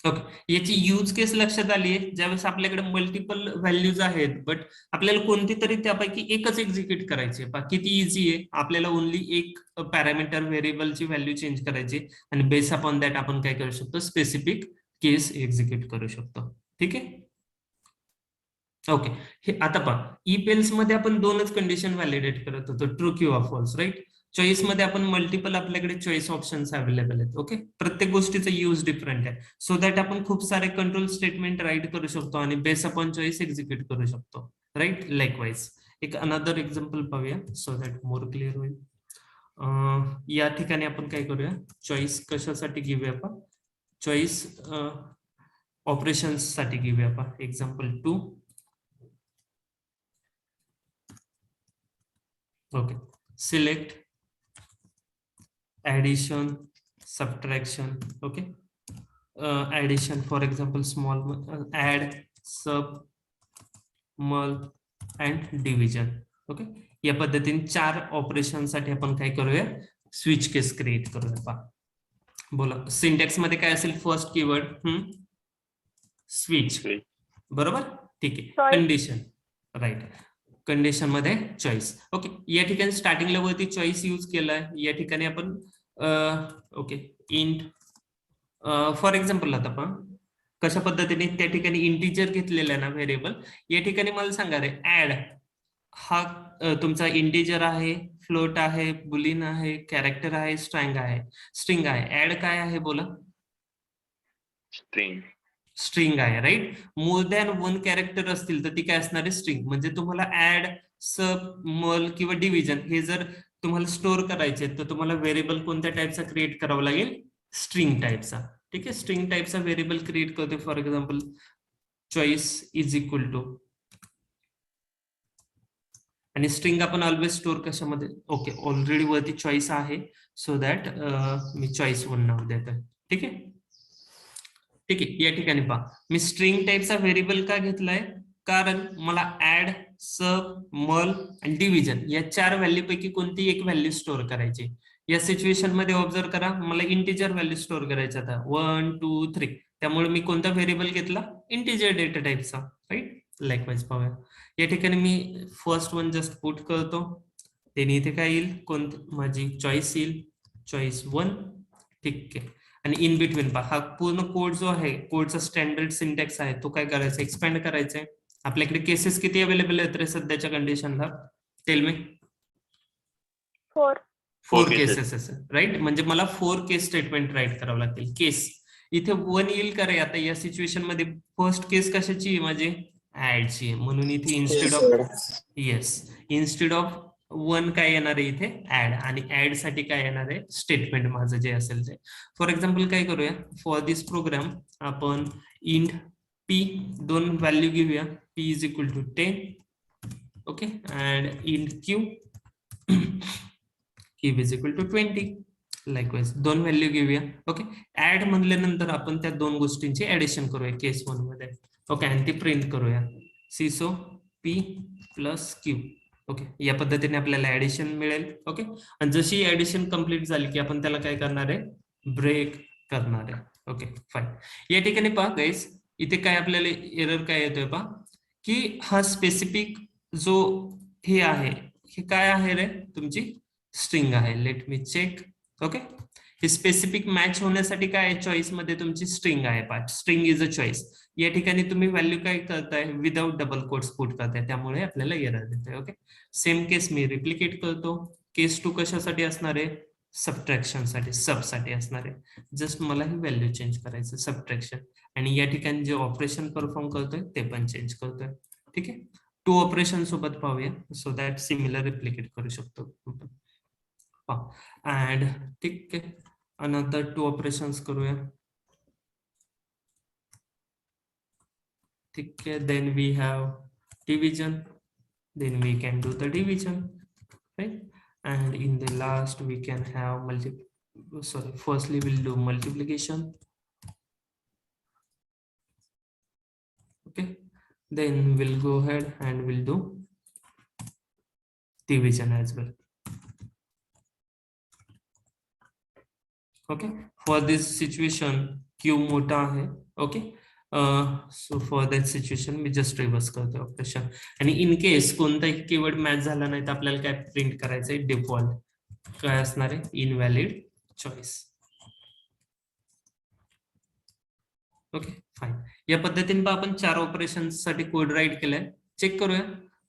ओके, याची यूज केस लक्षात आली आहे. ज्यावेळेस आपल्याकडे मल्टिपल व्हॅल्यूज आहेत, बट आपल्याला कोणती तरी त्यापैकी एकच एक्झिक्यूट करायची आहे. किती इझी आहे, आपल्याला ओनली एक पॅरामीटर व्हेरिएबलची व्हॅल्यू चेंज करायची आणि बेस अपॉन दॅट आपण काय करू शकतो, स्पेसिफिक केस एक्झिक्यूट करू शकतो. ठीक आहे. ओके, हे आता पहा, इफ एल्स मध्ये आपण दोनच कंडिशन व्हॅलिडेट करत होतो, ट्रू किंवा फॉल्स, राईट. चॉईस मध्ये आपण मल्टिपल आपल्याकडे चॉईस ऑप्शन्स अवेलेबल आहेत. ओके, प्रत्येक गोष्टीचा यूज डिफरंट आहे, सो दॅट आपण खूप सारे कंट्रोल स्टेटमेंट राईट करू शकतो आणि बेस अपॉन चॉईस एक्झिक्यूट करू शकतो, राईट. लाईकवाईज एक अनदर एक्झाम्पल पाहूया, सो दॅट मोर क्लिअर होईल. या ठिकाणी आपण काय करूया, चॉईस कशासाठी घेऊया आपण, चॉईस ऑपरेशन्स साठी घेऊया आपण. Example 2. Okay, select, addition, subtraction. Okay, addition, for example, small, add, sub, mul and division. Okay, या पद्धतीने 4 ऑपरेशन साठी आपण काय करूया, स्विच केस क्रिएट करूया. पहा, बोला सिंटॅक्स मध्ये काय असेल, फर्स्ट कीवर्ड स्विच, बरोबर. ठीक आहे, कंडिशन, राईट, कंडिशन मध्ये चॉईस. ओके, या ठिकाणी स्टार्टिंगला वरती चॉईस यूज केलाय. या ठिकाणी आपण ओके, इंट फॉर एक्झाम्पल आता आपण कशा पद्धतीने त्या ठिकाणी इंटिजर घेतलेला आहे ना व्हेरिएबल. या ठिकाणी मला सांगा रे, ऍड हा तुमचा इंटिजर आहे, फ्लोट आहे, बुलियन आहे, कॅरेक्टर आहे, स्ट्रिंग आहे. ऍड काय आहे बोला, स्ट्रिंग आहे, राईट. मोर दॅन 1 कॅरेक्टर असतील तर ती काय असणार आहे, स्ट्रिंग. म्हणजे तुम्हाला ऍड, सब, मल किंवा डिव्हिजन हे जर तुम्हाला स्टोअर करायचे तर तुम्हाला व्हेरिएबल कोणत्या टाईपचा क्रिएट करावा लागेल, स्ट्रिंग टाईपचा. ठीक आहे, स्ट्रिंग टाईपचा व्हेरिएबल क्रिएट करते. For example choice is equal to, आणि स्ट्रिंग आपण ऑलवेज स्टोअर कशामध्ये, ओके, ऑलरेडी वरती चॉईस आहे, सो दॅट मी चॉईस 1 नाव देतोय. ठीक आहे. ठीक आहे, या ठिकाणी पहा, मी स्ट्रिंग टाईपचा व्हेरिएबल का घेतलाय, कारण मला ऍड, सब, मल आणि डिव्हिजन या 4 व्हॅल्यू पैकी कोणती एक व्हॅल्यू स्टोअर करायची. या सिच्युएशन मध्ये ऑब्झर्व करा, मला इंटिजर व्हॅल्यू स्टोअर करायचा आता 1 2 3. त्यामुळे मी कोणता व्हेरिएबल घेतला, इंटिजर डेटा टाईपचा, राईट. लाईकवाईज पाहूया, या ठिकाणी मी फर्स्ट वन जस्ट पुट करतो, त्याने इथे काय येईल, माझी चॉईस येईल, चॉईस 1. ठीक आहे, आणि इन बिटवीन पहा, हा पूर्ण कोड जो आहे, कोडचा स्टँडर्ड सिंटॅक्स आहे, तो काय करायचा, एक्सपॅन्ड करायचा आहे. आपल्याकडे केसेस किती अवेलेबल आहेत रे सध्याच्या कंडिशनला, टेल मी. 4 cases, right. म्हणजे मला 4 केस स्टेटमेंट राईट करावं लागतील. केस इथे 1 येईल का रे, आता या सिच्युएशन मध्ये फर्स्ट केस कशाची आहे, माझी ऍडची आहे, म्हणून इथे इन्स्टेड ऑफ 1 काय येणार आहे इथे, ऍड, आणि ऍड साठी काय येणार आहे, स्टेटमेंट माझं जे असेल ते. फॉर एक्झाम्पल काय करूया, फॉर दिस प्रोग्राम आपण इंट पी 2 व्हॅल्यू घेऊया, P is equal to 10. Okay, and int Q is equal to 20. Likewise 2 value घेऊया. ओके, ऍड म्हणल्यानंतर आपण त्या 2 गोष्टींची ऍडिशन करूया केस 1 मध्ये. ओके, आणि ती प्रिंट करूया, सिसो पी प्लस क्यू. ओके, या पद्धतीने आपल्याला ऍडिशन मिळेल. ओके, आणि जशी ऍडिशन कंप्लीट झाली की आपण त्याला काय करणार आहे, ब्रेक करणार आहे. Okay, fine. या ठिकाणी पहा गाईस, इथे काय आपल्याला एरर काय येतोय पहा, की हा स्पेसिफिक जो हे आहे, हे काय आहे रे, तुमची स्ट्रिंग आहे. Let me check. ओके, हे स्पेसिफिक मॅच होण्यासाठी काय आहे, चॉईस मध्ये तुमची स्ट्रिंग आहे, part string is a choice. या ठिकाणी तुम्ही व्हॅल्यू काय करताय, विदाउट डबल कोट्स पुट करताय, त्यामुळे आपल्याला एरर देतोय. ओके, सेम केस मी रिप्लिकेट करतो, केस 2 कशासाठी असणार आहे? सबट्रॅक्शन साठी, सब साठी असणार आहे. जस्ट मला ही व्हॅल्यू चेंज करायचं सबट्रॅक्शन, आणि या ठिकाणी जे ऑपरेशन परफॉर्म करतोय ते पण चेंज करतोय. ठीक आहे, 2 ऑपरेशन सोबत पाहूया, सो दॅट सिमिलर रिप्लिकेट करू शकतो. अँड ठीक आहे, अनदर 2 ऑपरेशन्स करूया. ठीक आहे, then we have division, then we can do the division, right? And in the last we can have firstly we'll do multiplication. Okay, then we'll go ahead and we'll do division as well. Okay, for this situation q मोठा आहे. Okay, so for that situation me just reverse करतो operation, आणि in case कोणताही keyword match झाला नाही तर आपल्याला काय प्रिंट करायचंय? डिफॉल्ट. काय असणार आहे? Invalid choice. Okay fine. या पद्धतीने आपण 4 ऑपरेशन साठी कोड राईट केलाय. चेक करूया.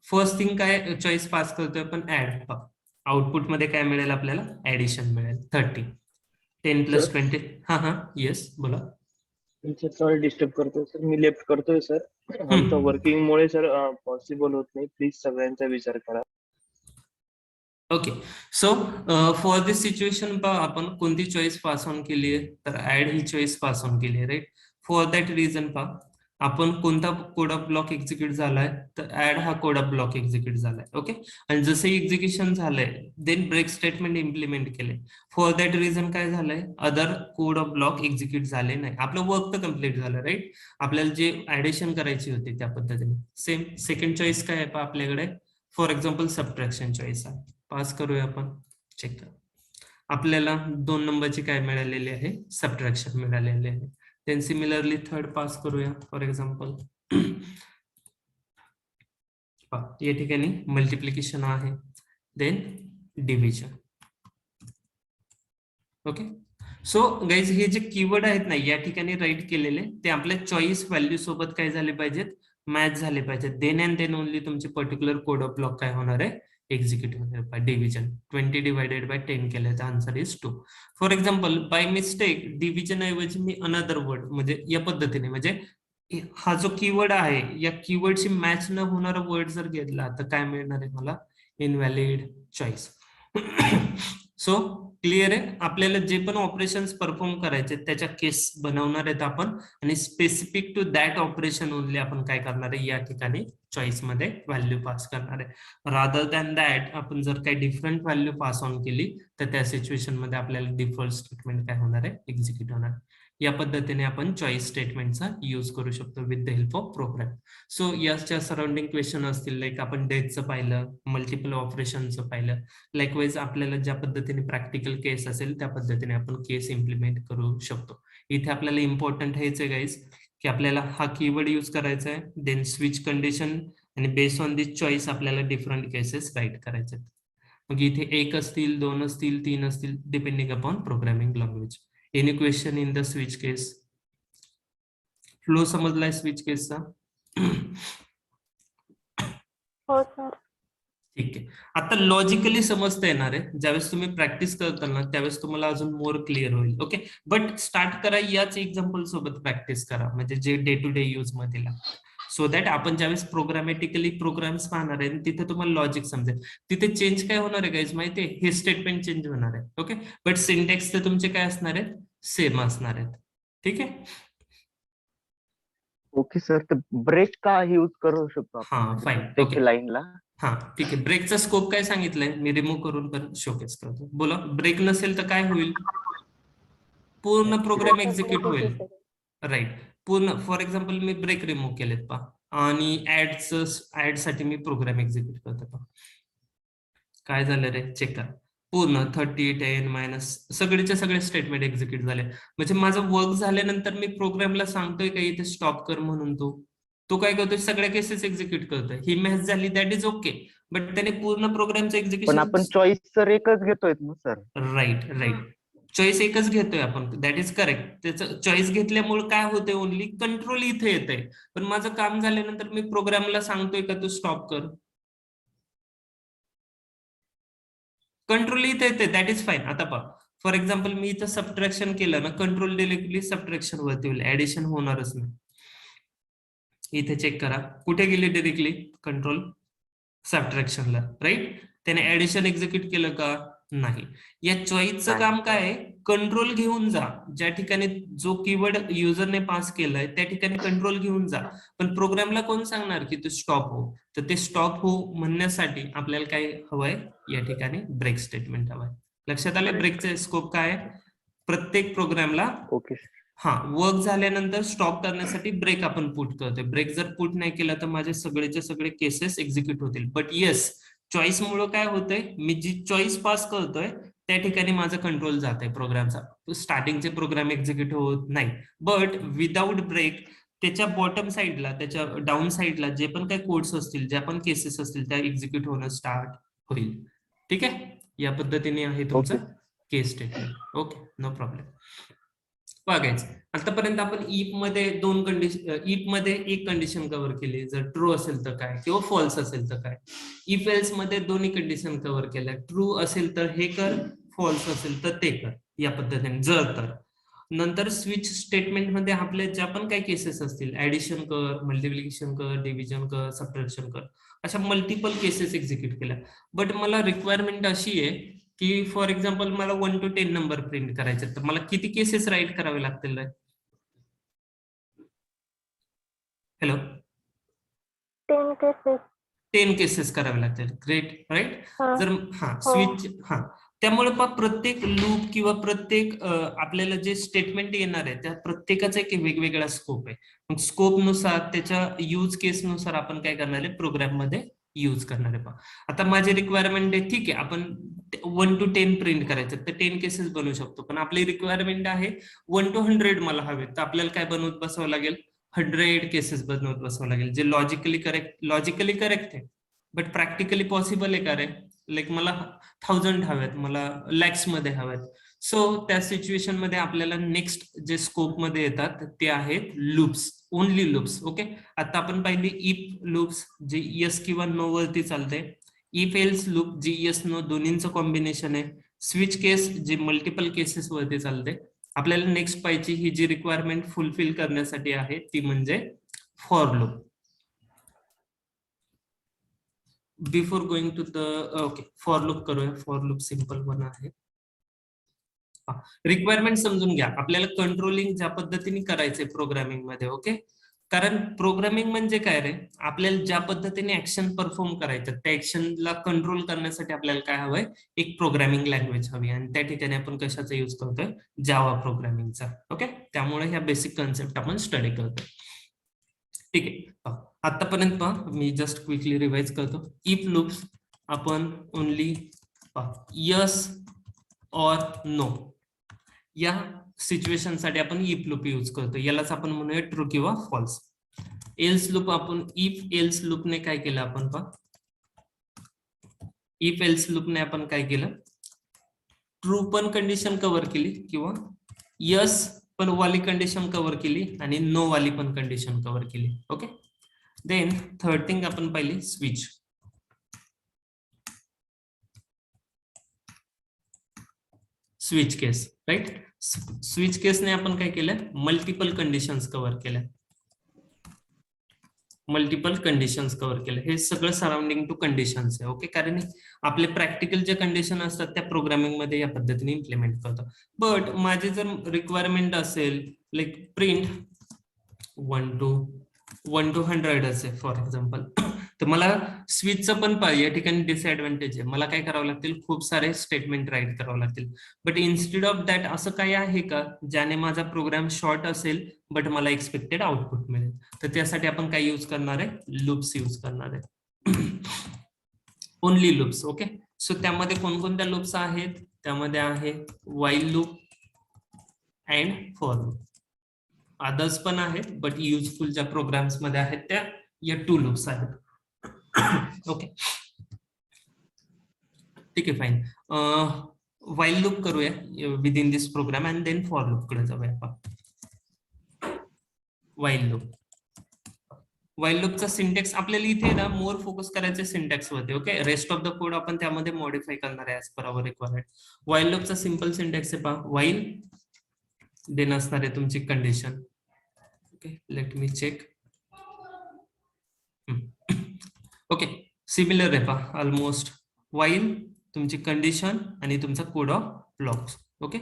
फर्स्ट थिंग काय चॉईस पास करतोय आपण? ऍड. आउटपुट मध्ये काय मिळेल आपल्याला? ऍडिशन मिळेल. 30. 10 + 20. हा येस बोला. सॉरी डिस्टर्ब करतोय सर, मी लेफ्ट करतोय सर. आमच्या वर्किंग मुळे सर पॉसिबल होत नाही. प्लीज सगळ्यांचा विचार करा. Okay, so for this situation आपण कोणती चॉईस पास ऑन केली आहे? तर ऍड ही चॉईस पास ऑन केली आहे, राईट? फॉर दॅट रिझन आपण कोणता कोड ऑफ ब्लॉक एक्झिक्यूट झालाय? तर ऍड हा कोड ऑफ ब्लॉक एक्झिक्यूट झालाय. ओके, आणि जसं एक्झिक्युशन झालंय देन ब्रेक स्टेटमेंट इम्प्लिमेंट केले. फॉर दॅट रिझन काय झालंय? Other code of block execute झाले नाही. आपलं वर्क तर कम्प्लीट झालं, राईट? आपल्याला जे ऍडिशन करायची होती त्या पद्धतीने. सेम सेकंड चॉईस काय आहे आपल्याकडे? फॉर एक्झाम्पल सबट्रॅक्शन चॉईस आहे. पास करूया आपण. चेक करा, आपल्याला 2 नंबरची काय मिळालेली आहे? सबट्रॅक्शन मिळालेली आहे. देन सिमिलरली थर्ड पास करूया. फॉर एक्झाम्पल या ठिकाणी मल्टिप्लिकेशन आहे, then division. Okay, so guys हे जे कीवर्ड आहेत ना या ठिकाणी राईट केलेले ते आपल्या चॉईस व्हॅल्यू सोबत काय झाले पाहिजेत? मॅच झाले पाहिजेत. देन अँड देन ओनली तुमचे पर्टिक्युलर कोड ऑफ ब्लॉक काय होणार आहे? एक्झिक्यूट होणार बाय डिव्हिजन. 20 / 10 केलं तर answer is 2. For example by mistake division ऐवजी मी अनदर वर्ड म्हणजे या पद्धतीने, म्हणजे हा जो कीवर्ड आहे या कीवर्डशी मॅच न होणारा वर्ड जर घेतला तर काय मिळणार आहे मला? Invalid choice. सो क्लिअर आहे? आपल्याला जे पण ऑपरेशन्स परफॉर्म करायचे त्याच्या केस बनवणार आहेत आपण, आणि specific to that operation only आपण काय करणार आहे? या ठिकाणी चॉईस मध्ये व्हॅल्यू पास करणार आहे. रादर दॅन दॅट आपण जर काही डिफरंट व्हॅल्यू पास ऑन केली तर त्या सिच्युएशन मध्ये आपल्याला डिफॉल्ट स्टेटमेंट काय होणार आहे? एक्झिक्यूट होणार. या पद्धतीने आपण चॉईस स्टेटमेंटचा यूज करू शकतो with the help of program. So याच्या सराउंडिंग क्वेश्चन असतील, लाईक आपण डेटचं पाहिलं, मल्टिपल ऑपरेशनचं पाहिलं. लाईकवाईज आपल्याला ज्या पद्धतीने प्रॅक्टिकल केस असेल त्या पद्धतीने आपण केस इम्प्लिमेंट करू शकतो. इथे आपल्याला इम्पॉर्टंट हेच आहे गाईज की आपल्याला हा कीवर्ड यूज करायचा आहे, देन स्विच कंडिशन, आणि बेस्ड ऑन दिस चॉईस आपल्याला डिफरंट केसेस राईट करायचे. मग इथे 1 असतील, 2 असतील, 3 असतील, depending upon programming language. Any question in the switch case? Flow समजलाय स्विच केसचा? हो सर. ठीक आहे, आता लॉजिकली समजता येणार आहे. ज्यावेळेस तुम्ही प्रॅक्टिस करताल ना त्यावेळेस तुम्हाला अजून मोर क्लिअर होईल. ओके, बट स्टार्ट करा याच एक्झाम्पल सोबत प्रॅक्टिस करा, म्हणजे जे डे टू डे यूज मध्ये लागतं. सो दॅट आपण ज्यावेळेस प्रोग्रामॅटिकली प्रोग्राम्स पाहणार आहे तिथे तुम्हाला लॉजिक समजेल. तिथे चेंज काय होणार आहे गाईज माहितीये? हे स्टेटमेंट चेंज होणार आहे. ओके, बट सिंटॅक्स तर तुमचे काय असणार आहेत? सेम असणार आहेत. ठीक आहे. ओके सर, तर ब्रेक का यूज करू शकतो हा, आपण फाईन. प्रत्येक लाईनला? हा ठीक आहे, ब्रेकचा स्कोप काय सांगितलंय मी रिमूव्ह करून पण शोकेस करतो. बोला, ब्रेक नसेल तर काय होईल? पूर्ण प्रोग्राम एक्झिक्यूट होईल, राईट? पूर्ण. फॉर एक्झाम्पल मी ब्रेक रिमूव्ह केलेत पहा, आणि ऍड साठी मी प्रोग्राम एक्झिक्यूट करतो पहा. काय झालं रे? चेक करा. पूर्ण 30, 10 मायनस सगळेच्या सगळे स्टेटमेंट एक्झिक्यूट झाले. म्हणजे माझं वर्क झाल्यानंतर मी प्रोग्रामला सांगतोय का इथे स्टॉप कर म्हणून, तो काय करतोय? सगळ्या केसेस एक्झिक्यूट करतोय. ही मॅच झाली, दॅट इज ओके, बट त्याने पूर्ण प्रोग्रामचं पण एक्झिक्युशन. आपण चॉईस सर एकच घेतोय ना सर? राईट. चॉईस एकच घेतोय आपण, दॅट इज करेक्ट. त्याचं चॉईस घेतल्यामुळे काय होतंय? ओनली कंट्रोल इथे येतंय, पण माझं काम झाल्यानंतर मी प्रोग्रामला सांगतोय का तू स्टॉप कर? कंट्रोल इथे येते, दॅट इज फाईन. आता पहा, फॉर एक्झाम्पल मी इथं सबट्रॅक्शन केलं ना, कंट्रोल डिरेक्टली सबट्रॅक्शन वरती होईल, ऍडिशन होणारच नाही. इथे चेक करा, कुठे गेली डिरेक्टली, कंट्रोल सबट्रॅक्शनला, राईट. त्याने ऍडिशन एक्झिक्यूट केलं का, नाही. या चॉईसचं काम काय आहे, कंट्रोल घेऊन जा, ज्या ठिकाणी जो कीवर्ड युजरने पास केलाय त्या ठिकाणी कंट्रोल घेऊन जा. पण प्रोग्रामला कोण सांगणार की तू स्टॉप हो, तर ते स्टॉप हो म्हणण्यासाठी आपल्याला काय हवंय, या ठिकाणी ब्रेक स्टेटमेंट हवंय. लक्षात आले ब्रेकचे स्कोप काय आहे. प्रत्येक प्रोग्रामला ओके. हा वर्क झाल्यानंतर स्टॉप करण्यासाठी ब्रेक आपण पुट करतोय. ब्रेक जर पुट नाही केला तर माझे सगळेचे सगळे केसेस एक्झिक्यूट होतील. बट येस, चॉईस मुळे काय होतंय, मी जी चॉईस पास करतोय त्या ठिकाणी माझा कंट्रोल जात आहे प्रोग्रामचा. स्टार्टिंगचे प्रोग्राम एक्झिक्यूट होत नाही. बट विदाउट ब्रेक त्याच्या बॉटम साईडला, त्याच्या डाऊन साईडला जे पण काही कोड्स असतील, ज्या पण केसेस असतील त्या एक्झिक्यूट होणं स्टार्ट होईल. ठीक आहे, या पद्धतीने आहे तुमचं case statement. Okay, no problem. बघायचं आतापर्यंत आपण इफ मध्ये दोन कंडिशन, इफ मध्ये एक कंडिशन कव्हर केली, जर ट्रू असेल तर काय किंवा फॉल्स असेल तर काय. इफ एल्स मध्ये दोन्ही कंडिशन कव्हर केल्या, ट्रू असेल तर हे कर, फॉल्स असेल तर ते कर, या पद्धतीने जर तर. नंतर स्विच स्टेटमेंट मध्ये आपले ज्या पण काही केसेस असतील, ऍडिशन कर, मल्टिप्लिकेशन कर, डिव्हिजन कर, सबट्रॅक्शन कर, अशा मल्टिपल केसेस एक्झिक्यूट केल्या. बट मला रिक्वायरमेंट अशी आहे की फॉर एक्झाम्पल मला 1 to 10 नंबर प्रिंट करायचे, तर मला किती केसेस राईट करावे लागतील. Hello, 10 cases. 10 केसेस करावे लागतील. Great, right. हा. जर स्विच त्यामुळे प्रत्येक लूप किंवा प्रत्येक आपल्याला जे स्टेटमेंट येणार आहे त्या प्रत्येकाचा एक वेगवेगळा स्कोप आहे. मग स्कोप नुसार त्याच्या यूज केस नुसार आपण काय करणार आहे, प्रोग्राम मध्ये यूज करणार आहे. आता माझी रिक्वायरमेंट आहे, ठीक आहे, आपण 1 to 10 प्रिंट करायचं तर 10 केसेस बनवू शकतो. पण आपली रिक्वायरमेंट आहे 1 to 100 मला हवे, तर आपल्याला काय बनवत बसावं लागेल, 100 केसेस बनवत बसावं लागेल, जे लॉजिकली करेक्ट आहे. बट प्रॅक्टिकली पॉसिबल आहे का रे, लाईक मला 1000 हवेत, मला लॅक्स मध्ये हवेत. सो त्या सिच्युएशन मध्ये आपल्याला नेक्स्ट जे स्कोप मध्ये येतात ते आहेत लूप्स, ओनली लूप्स. ओके, आता आपण पाहिली इफ लूप्स जे येस किंवा नो वरती चालते, इफ एल्स लूप जी येस नो दोन्हींचं कॉम्बिनेशन आहे, स्विच केस जे मल्टिपल केसेस वरती चालते. आपल्याला नेक्स्ट पाहिजे ही जी रिक्वायरमेंट फुलफिल करण्यासाठी आहे ती म्हणजे for loop. Before going to the okay for loop करूया. फॉर लूप सिंपल वन आहे. रिक्वायरमेंट समजून घ्या, आपल्याला कंट्रोलिंग ज्या पद्धतीने करायचंय प्रोग्रामिंग मध्ये. ओके, कारण प्रोग्रामिंग म्हणजे काय रे, आपल्याला ज्या पद्धतीने ऍक्शन परफॉर्म करायचं त्या ऍक्शनला कंट्रोल करण्यासाठी आपल्याला काय हवंय, एक प्रोग्रामिंग लँग्वेज हवी. आणि त्या ठिकाणी आपण कशाचा यूज करतोय, जावा प्रोग्रामिंगचा. ओके, त्यामुळे ह्या बेसिक कन्सेप्ट आपण स्टडी करतोय. ठीक आहे, आतापर्यंत मी जस्ट क्विकली रिवाइज करतो. इफ लूप्स आपण ओनली यस और नो या सिच्युएशन साठी आपण इफ लूप यूज करतो, यालाच आपण म्हणूया ट्रू किंवा फॉल्स. एल्स लूप आपण इफ एल्स लूपने काय केलं, आपण इफ एल्स लूपने आपण काय केलं, ट्रू पण कंडिशन कव्हर केली किंवा यस पण वाली कंडिशन कव्हर केली आणि नो वाली पण कंडिशन कव्हर केली. ओके, देन थर्ड थिंग आपण पाहिली स्विच. स्विच केस, राईट. स्विच केसने आपण काय केलं, मल्टिपल कंडिशन्स कव्हर केल्या, मल्टिपल कंडिशन्स कव्हर केले. हे सगळं सराउंडिंग टू कंडिशन्स आहे. ओके, कारण आपले प्रॅक्टिकल जे कंडिशन असतात त्या प्रोग्रामिंग मध्ये या पद्धतीने इम्प्लिमेंट करतो. बट माझे जर रिक्वायरमेंट असेल लाईक प्रिंट 1 to 100 असेल फॉर एक्झाम्पल, तर मला स्विचचं पण या ठिकाणी डिसएडव्हान्टेज आहे, मला काय करावं लागतील, खूप सारे स्टेटमेंट राईट करावं लागतील. बट इन्स्टेड ऑफ दॅट असं काही आहे का ज्याने माझा प्रोग्राम शॉर्ट असेल बट मला एक्सपेक्टेड आउटपुट मिळेल, तर त्यासाठी आपण काय यूज करणार आहे, लूप्स यूज करणार आहे. Only loops. ओके, सो त्यामध्ये कोणकोणत्या लूप्स आहेत, त्यामध्ये आहे while loop and for loop. Others पण आहेत बट युजफुल ज्या प्रोग्राम्स मध्ये आहेत त्या या 2 लूप्स आहेत. ओके, ठीक आहे, फाईन. व्हाईल लूप करूया within this program and then for loop कडे जाऊया आपण. व्हाईल लूप व्हाईल लूपचा सिंटॅक्स आपल्याला इथे ना मोर फोकस करायचे सिंटॅक्स वरती. Okay, rest of the code आपण त्यामध्ये मॉडिफाय करणार आहे as per our requirement. While लूपचा सिंपल सिंटॅक्स आहे पहा, व्हाईल देन असणार आहे तुमची condition. Okay, let me check. Okay, similar आहे पहा ऑलमोस्ट. व्हाईल तुमची कंडिशन आणि तुमचा कोड ऑफ ब्लॉक्स. ओके,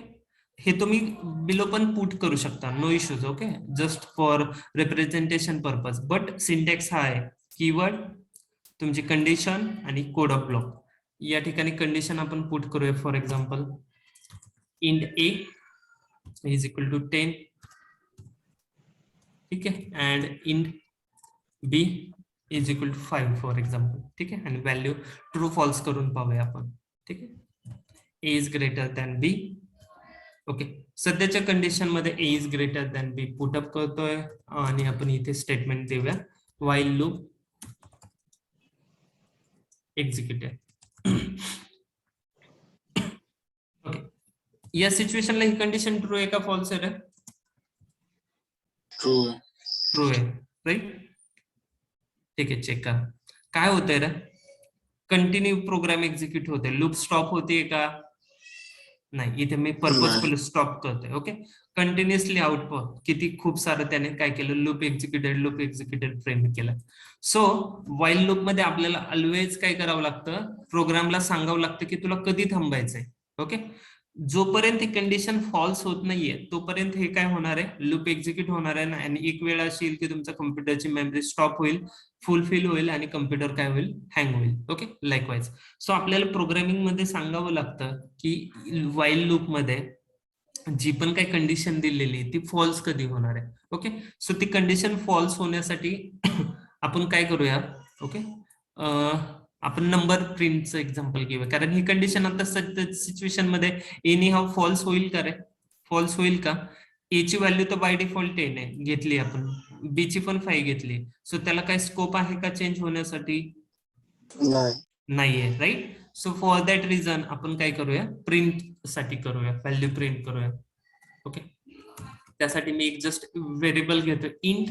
हे तुम्ही बिलो पण पुट करू शकता, no issues. Okay, just for representation purpose. But syntax हा आहे, कीवर्ड तुमची कंडिशन आणि कोड ऑफ ब्लॉक. या ठिकाणी कंडिशन आपण पुट करूया. For example int A is equal to 10, ठीक आहे, and int B is equal to 5 for example. ठीक आहे, आणि व्हॅल्यू ट्रू फॉल्स करून पाहूया आपण. ठीक आहे, a is greater than B. Okay, सध्याच्या कंडिशन मध्ये a is greater than b put up करतोय आणि आपण इथे स्टेटमेंट देऊया व्हाईल लूप एक्झिक्युटेड. ओके, या सिच्युएशनला ही कंडिशन ट्रू आहे का फॉल्स आहे रे? ट्रू आहे, राईट. ठीक आहे, चेक करा काय होतंय रे. कंटिन्यू प्रोग्राम एक्झिक्यूट होते, लूप स्टॉप होते का? नाही, इथे मी पर्पजफुली स्टॉप करतोय. ओके, कंटिन्युअसली आउटपुट किती खूप सारं त्याने काय केलं, लूप एक्झिक्युटेड फ्रेम केलं. सो व्हाईल लूप मध्ये आपल्याला ऑलवेज काय करावं लागतं, प्रोग्रामला सांगावं लागतं की तुला कधी थांबायचंय. ओके, जोपर्यंत ही कंडिशन फॉल्स होत नाहीये तोपर्यंत हे काय होणार आहे, लूप एक्झिक्यूट होणार आहे. आणि एक वेळ अशी येईल की तुमच्या कम्प्युटरची मेमरी स्टॉप होईल, फुलफिल होईल आणि कम्प्युटर काय होईल, हँग होईल. Okay, likewise. सो आपल्याला प्रोग्रामिंग मध्ये सांगावं लागतं की व्हाईल लूप मध्ये जी पण काही कंडिशन दिलेली ती फॉल्स कधी होणार आहे. ओके, सो ती कंडिशन फॉल्स होण्यासाठी आपण काय करूया. ओके, आपण नंबर प्रिंटचं एक्झाम्पल घेऊया, कारण ही कंडिशन आता सिच्युएशन मध्ये एनी हाव फॉल्स होईल का रे? फॉल्स होईल का? ए ची व्हॅल्यू तर बाय डिफॉल्ट 10 आहे घेतली आपण, बी ची पण 5 घेतली. सो त्याला काय स्कोप आहे का चेंज होण्यासाठी? नाहीये, right. So for that reason आपण काय करूया, प्रिंट साठी करूया, व्हॅल्यू प्रिंट करूया. ओके, त्यासाठी मी एक जस्ट व्हेरिएबल घेतो int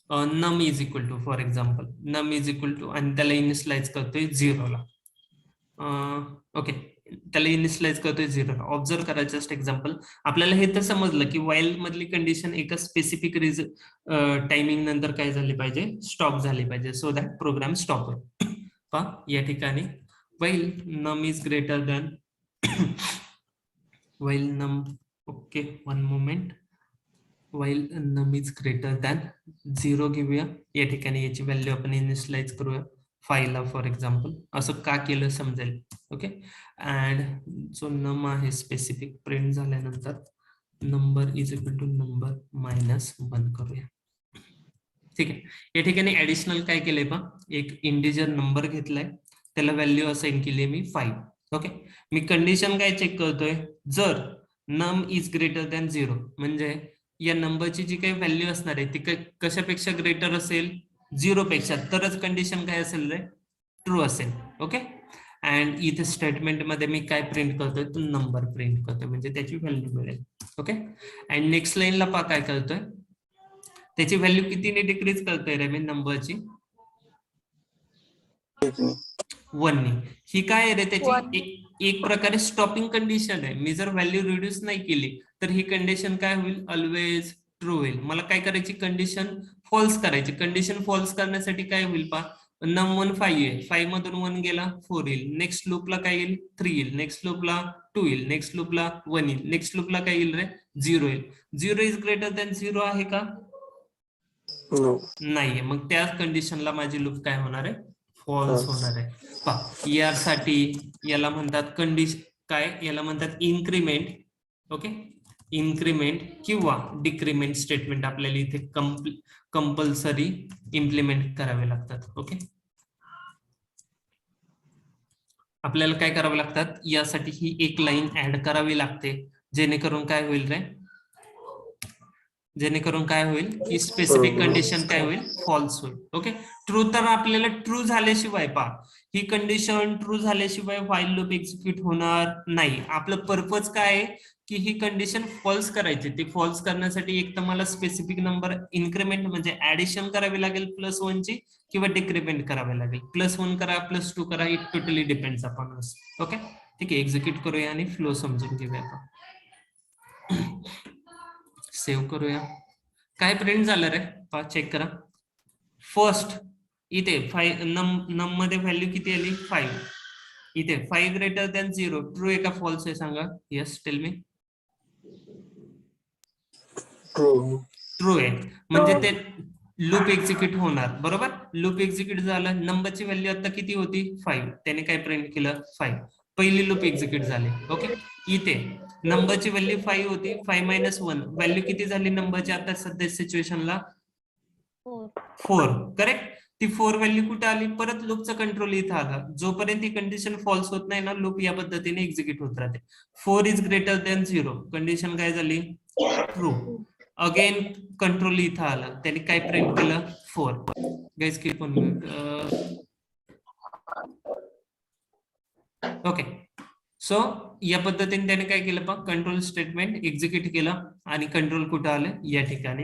num is equal to, for example num is equal to, आणि त्याला इनिशियलाइज करतोय 0 ला. ओके, त्याला इनिशियलाइज करतोय 0 ला. ऑब्झर्व करा जस्ट एक्झाम्पल. आपल्याला हे तर समजलं की व्हाईल मधली कंडिशन एका स्पेसिफिक टायमिंग नंतर काय झाली पाहिजे, स्टॉप झाली पाहिजे, सो दॅट प्रोग्राम स्टॉप होईल. पहा या ठिकाणी while num is greater than while num. Okay, one moment. While num is greater than 0 घेऊया. या ठिकाणी याची व्हॅल्यू आपण इनिशियलाइज करूया 5 ला फॉर एक्झाम्पल. असं का केलं समजेल. ओके, अँड जो नम आहे स्पेसिफिक प्रिंट झाल्यानंतर number is equal to number -1 करूया. ठीक आहे, या ठिकाणी ऍडिशनल काय केलंय पहा, एक इंटिजर नंबर घेतलाय, त्याला व्हॅल्यू असाइन केली मी 5. ओके, मी कंडिशन काय चेक करतोय, जर नम इज ग्रेटर दॅन 0 म्हणजे या नंबरची जी काही व्हॅल्यू असणार आहे ती कशापेक्षा ग्रेटर असेल, 0 पेक्षा, तरच कंडिशन काय असेल रे, ट्रू असेल. ओके, अँड इथे स्टेटमेंट मध्ये मी काय प्रिंट करतोय, तो नंबर प्रिंट करतोय, म्हणजे त्याची व्हॅल्यू मिळेल. ओके, अँड नेक्स्ट लाईनला पहा काय करतोय, त्याची व्हॅल्यू कितीने डिक्रीज करतोय रे मी नंबरची, 1 ने. ही काय आहे रे, त्याची एक प्रकारे स्टॉपिंग कंडिशन आहे. मी जर व्हॅल्यू रिड्यूस नाही केली तर ही कंडिशन काय होईल, ऑलवेज ट्रू होईल. मला काय करायची, कंडिशन फॉल्स करायची. कंडिशन फॉल्स करण्यासाठी काय होईल पहा, नम 1 5 आहे, 5 मधून 1 गेला 4 येईल, नेक्स्ट लूपला काय येईल 3 येईल, नेक्स्ट लूपला 2 येईल, नेक्स्ट लूपला 1 येईल, नेक्स्ट लूपला काय येईल रे 0 येईल. 0 इज ग्रेटर दॅन 0 आहे का? नाहीये. मग त्या कंडिशनला माझी लूप काय होणार आहे, फॉल्स होणार आहे. पहा यासाठी याला म्हणतात कंडिशन काय, याला म्हणतात इन्क्रीमेंट. ओके, इन्क्रीमेंट किंवा डिक्रीमेंट स्टेटमेंट आपल्याला इथे कंपल्सरी इम्प्लिमेंट करावे लागतात. ओके, आपल्याला काय करावे लागतात, यासाठी ही एक लाईन ऍड करावी लागते, जेणेकरून काय होईल रे, जेणेकरून काय होईल की स्पेसिफिक कंडिशन काय होईल, फॉल्स होईल. ओके, ट्रू तर आपल्याला ट्रू झाल्याशिवाय पहा ही कंडिशन ट्रू झाल्याशिवाय व्हाईल लूप एक्झिक्यूट होणार नाही. आपलं पर्पज काय आहे की ही कंडिशन फॉल्स करायची. ती फॉल्स करण्यासाठी एक तर मला स्पेसिफिक नंबर इन्क्रीमेंट म्हणजे ऍडिशन करावी लागेल +1 ची किंवा डिक्रीमेंट करावी लागेल. +1 करा +2 करा, it totally depends upon us. Okay, ठीक आहे, एक्झिक्यूट करूया आणि फ्लो समजून घेऊया आपण. सेव्ह करूया. काय प्रिंट झालं रे, पहा चेक करा. फर्स्ट इथे 5 नम मध्ये व्हॅल्यू किती आली, 5. इथे 5 ग्रेटर दॅन 0 ट्रू आहे का फॉल्स आहे सांगा. Yes, tell me. ट्रू आहे म्हणजे ते लूप एक्झिक्यूट होणार. बरोबर, लूप एक्झिक्यूट झालं. नंबरची व्हॅल्यू आता किती होती, 5. त्याने काय प्रिंट केलं, 5. पहिली लूप एक्झिक्यूट झाली. ओके, इथे नंबरची व्हॅल्यू 5 होती. 5 - 1 व्हॅल्यू किती झाली नंबरची आता सध्या सिच्युएशनला, 4. करेक्ट. ती 4 व्हॅल्यू कुठे आली, परत लूपचा कंट्रोल इथं आला. जोपर्यंत ही कंडिशन फॉल्स होत नाही ना, लूप या पद्धतीने एक्झिक्यूट होत राहते. 4 इज ग्रेटर दॅन 0 कंडिशन काय झाली, ट्रू. अगेन कंट्रोल इथं आला, त्याने काय प्रिंट केलं, 4. Guys keep on mute. Okay, so या पद्धतीने त्याने काय केलं पहा, कंट्रोल स्टेटमेंट एक्झिक्यूट केलं आणि कंट्रोल कुठं आलं, या ठिकाणी.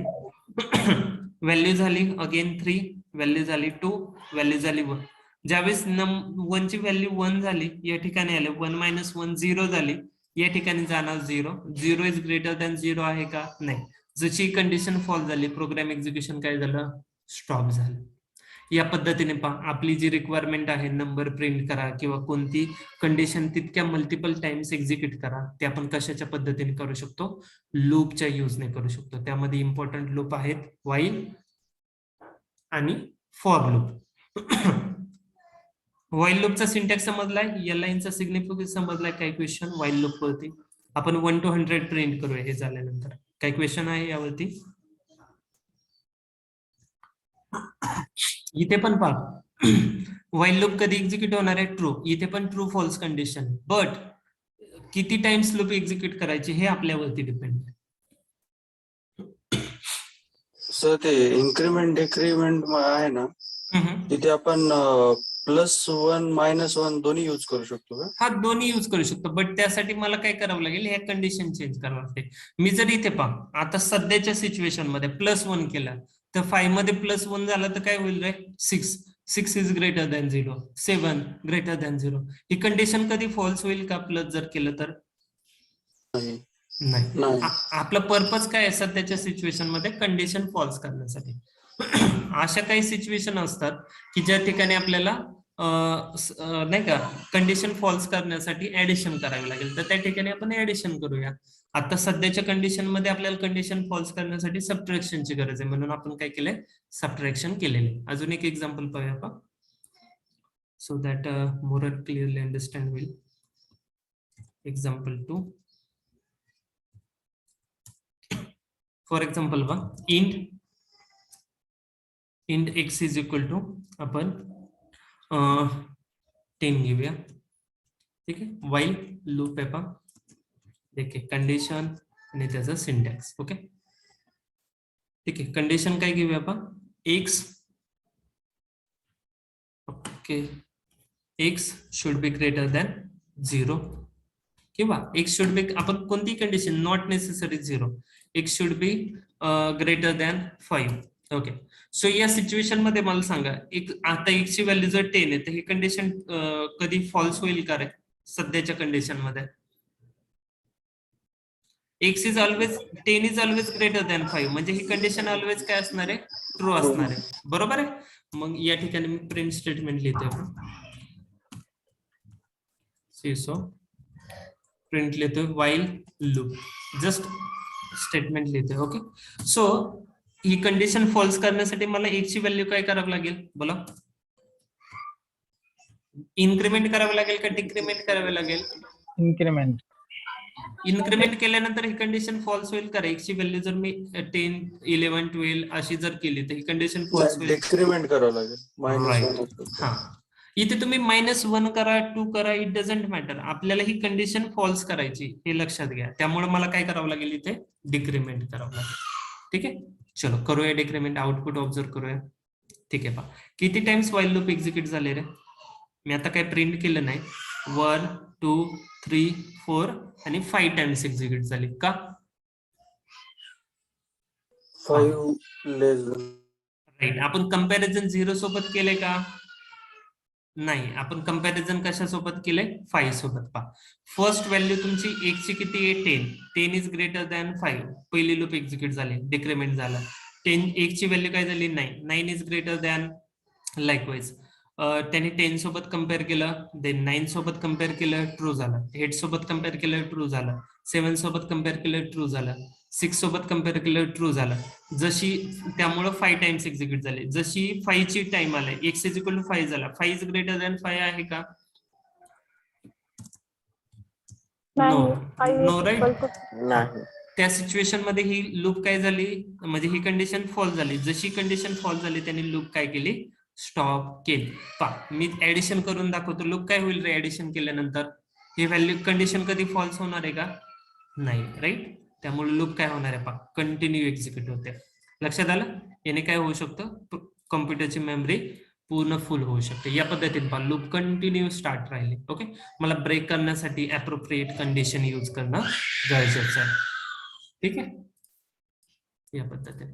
व्हॅल्यू झाली अगेन 3, व्हॅल्यू झाली 2, व्हॅल्यू झाली 1. ज्यावेळेस 1 ची व्हॅल्यू 1 झाली, या ठिकाणी आले 1 - 1 0 झाली, या ठिकाणी जाणार 0. 0 इज ग्रेटर दॅन 0 आहे का, नाही. जशी कंडिशन फॉल्स झाली, प्रोग्राम एक्झिक्युशन काय झालं, स्टॉप झालं. या पद्धतीने पहा आपली जी रिक्वायरमेंट आहे, नंबर प्रिंट करा किंवा कोणती कंडिशन तितक्या मल्टिपल टाइम्स एक्झिक्यूट करा, ते आपण कशाच्या पद्धतीने करू शकतो, लूपच्या युजने करू शकतो. त्यामध्ये इम्पॉर्टंट लूप आहेत व्हाईल आणि फॉर लूप. व्हाईल लूपचा सिंटॅक्स समजलाय, या लाईनचा सिग्निफिकन्स समजलाय. काही क्वेश्चन व्हाईल लूप वरती आपण 1 to 100 प्रिंट करूया हे झाल्यानंतर. काही क्वेश्चन आहे यावरती. इथे पण पहा व्हाईल लूप कधी एक्झिक्यूट होणार आहे, ट्रू. इथे पण ट्रू फॉल्स कंडिशन, बट किती टाइम्स लूप एक्झिक्यूट करायची हे आपल्यावरती डिपेंड. सर ते इन्क्रीमेंट डिक्रीमेंट आहे ना, तिथे आपण +1 -1 दोन्ही यूज करू शकतो का? हा, दोन्ही यूज करू शकतो, बट त्यासाठी मला काय करावं लागेल, ह्या कंडिशन चेंज करावं लागते. मी जर इथे पहा आता सध्याच्या सिच्युएशन मध्ये +1 केला तर 5 मध्ये +1 झालं तर काय होईल रे, 6. 6 is greater than 0, 7 greater than 0. He condition कधी फॉल्स होईल का, प्लस जर केलं तर नाही. आपला पर्पज काय आहे सध्याच्या सिच्युएशन मध्ये, कंडिशन फॉल्स करण्यासाठी. अशा काही सिच्युएशन असतात की ज्या ठिकाणी आपल्याला नाही का कंडिशन फॉल्स करण्यासाठी ऍडिशन करावी लागेल, तर त्या ठिकाणी आपण ऍडिशन करूया. आता सध्याच्या कंडिशन मध्ये आपल्याला कंडिशन फॉल्स करण्यासाठी सबट्रॅक्शनची गरज आहे, म्हणून आपण काय केलंय, सबट्रॅक्शन केलेले. अजून एक एक्झाम्पल पाहूया आपण, so that more clearly understand होईल. एक्झाम्पल 2. फॉर एक्झाम्पल पहा, int x is equal to आपण 10 घेऊया. ठीक आहे, व्हाईल लूप आहे पहा, देखील कंडिशन आणि त्याचा सिंटॅक्स. ओके, ठीक आहे. कंडिशन काय घेऊया आपण, x, okay, x should be greater than 0 किंवा x शुड बी, आपण कोणती condition, not necessary 0, x should be greater than 5. Okay, so या सिच्युएशन मध्ये मला सांगा, आता x ची व्हॅल्यू जर 10 आहे तर ही कंडिशन कधी फॉल्स होईल का रे, सध्याच्या कंडिशन मध्ये. x is always 10 is always greater than 5 म्हणजे ही कंडिशन ऑलवेज काय असणार आहे, ट्रू असणार आहे. बरोबर आहे. मग या ठिकाणी मी प्रिंट स्टेटमेंट लिहितोय आपण, सो प्रिंट लिहितोय व्हाईल लूप, जस्ट स्टेटमेंट लिहितोय. ओके, सो ही कंडिशन फॉल्स करण्यासाठी मला x ची व्हॅल्यू काय करावं लागेल, बोला. इन्क्रीमेंट करावं लागेल का डिक्रीमेंट करावं लागेल, इन्क्रीमेंट. इन्क्रीमेंट केल्यानंतर ही कंडिशन फॉल्स होईल का, x ची व्हॅल्यू जर मी 10, 11, 12 अशी जर केली तर ही कंडिशन फॉल्स होईल. डिक्रीमेंट करावं लागेल. राईट. हा, इथे तुम्ही -1 करा, 2 करा, इट डझंट मॅटर, आपल्याला ही कंडिशन फॉल्स करायची हे लक्षात घ्या. त्यामुळे मला काय करावं लागेल, इथे डिक्रीमेंट करावं लागेल. ठीक आहे. चलो करूया डिक्रीमेंट, आउटपुट ऑब्झर्व करूया. ठीक आहे, पहा किती टाइम्स व्हाईल लूप एक्झिक्यूट झाले रे. मी आता काय प्रिंट केलं नाही. 1 2 3 4 आणि 5 टाइम्स एक्झिक्यूट झाली का. 5 लेस देन. राईट. आपण कंपॅरिझन 0 सोबत केले का. नाही, आपण कंपॅरिझन कशा सोबत केलंय 5 सोबत. पहा फर्स्ट व्हॅल्यू तुमची 1 ची किती आहे 10. 10 इज ग्रेटर दॅन 5. पहिली लूप एक्झिक्यूट झाली, डिक्रीमेंट झाला. 1 ची व्हॅल्यू काय झाली 9. 9 इज ग्रेटर दॅन लाईकवाईज. त्याने 10 सोबत कम्पेअर केलं, देन 9 सोबत कम्पेअर केलं, ट्रू झालं. 8 सोबत कम्पेअर केलं, ट्रू झालं. 7 सोबत कम्पेअर केलं, ट्रू झालं. 6 सोबत कम्पेअर केलं, ट्रू झालं. जशी त्यामुळे 5 टाइम्स एक्झिक्यूट झाले. जशी 5 ची टाइम आलाय, x इज इक्वल टू 5 झाला. 5 इज ग्रेटर दॅन 5 आहे का. No right. नाही. त्या सिच्युएशन मध्ये ही लूप काय झाली, म्हणजे ही कंडिशन फॉल झाली. जशी कंडिशन फॉल झाली त्याने लूप काय केली, स्टॉप केली. पहा मी ऍडिशन करून दाखवतो. लूप काय होईल रे ऍडिशन केल्यानंतर. ही व्हॅल्यू कंडिशन कधी फॉल्स होणार आहे का, नाही राईट. त्यामुळे लूप काय होणार आहे पहा, कंटिन्यू एक्झिक्यूट होते. लक्षात आलं. याने काय होऊ शकतं, कॉम्प्युटरची मेमरी पूर्ण फुल होऊ शकते. या पद्धतीने पहा लूप कंटिन्यू स्टार्ट राहिले. ओके. मला ब्रेक करण्यासाठी अप्रोप्रिएट कंडिशन यूज करणं गरजेचं आहे. ठीक आहे, या पद्धतीने.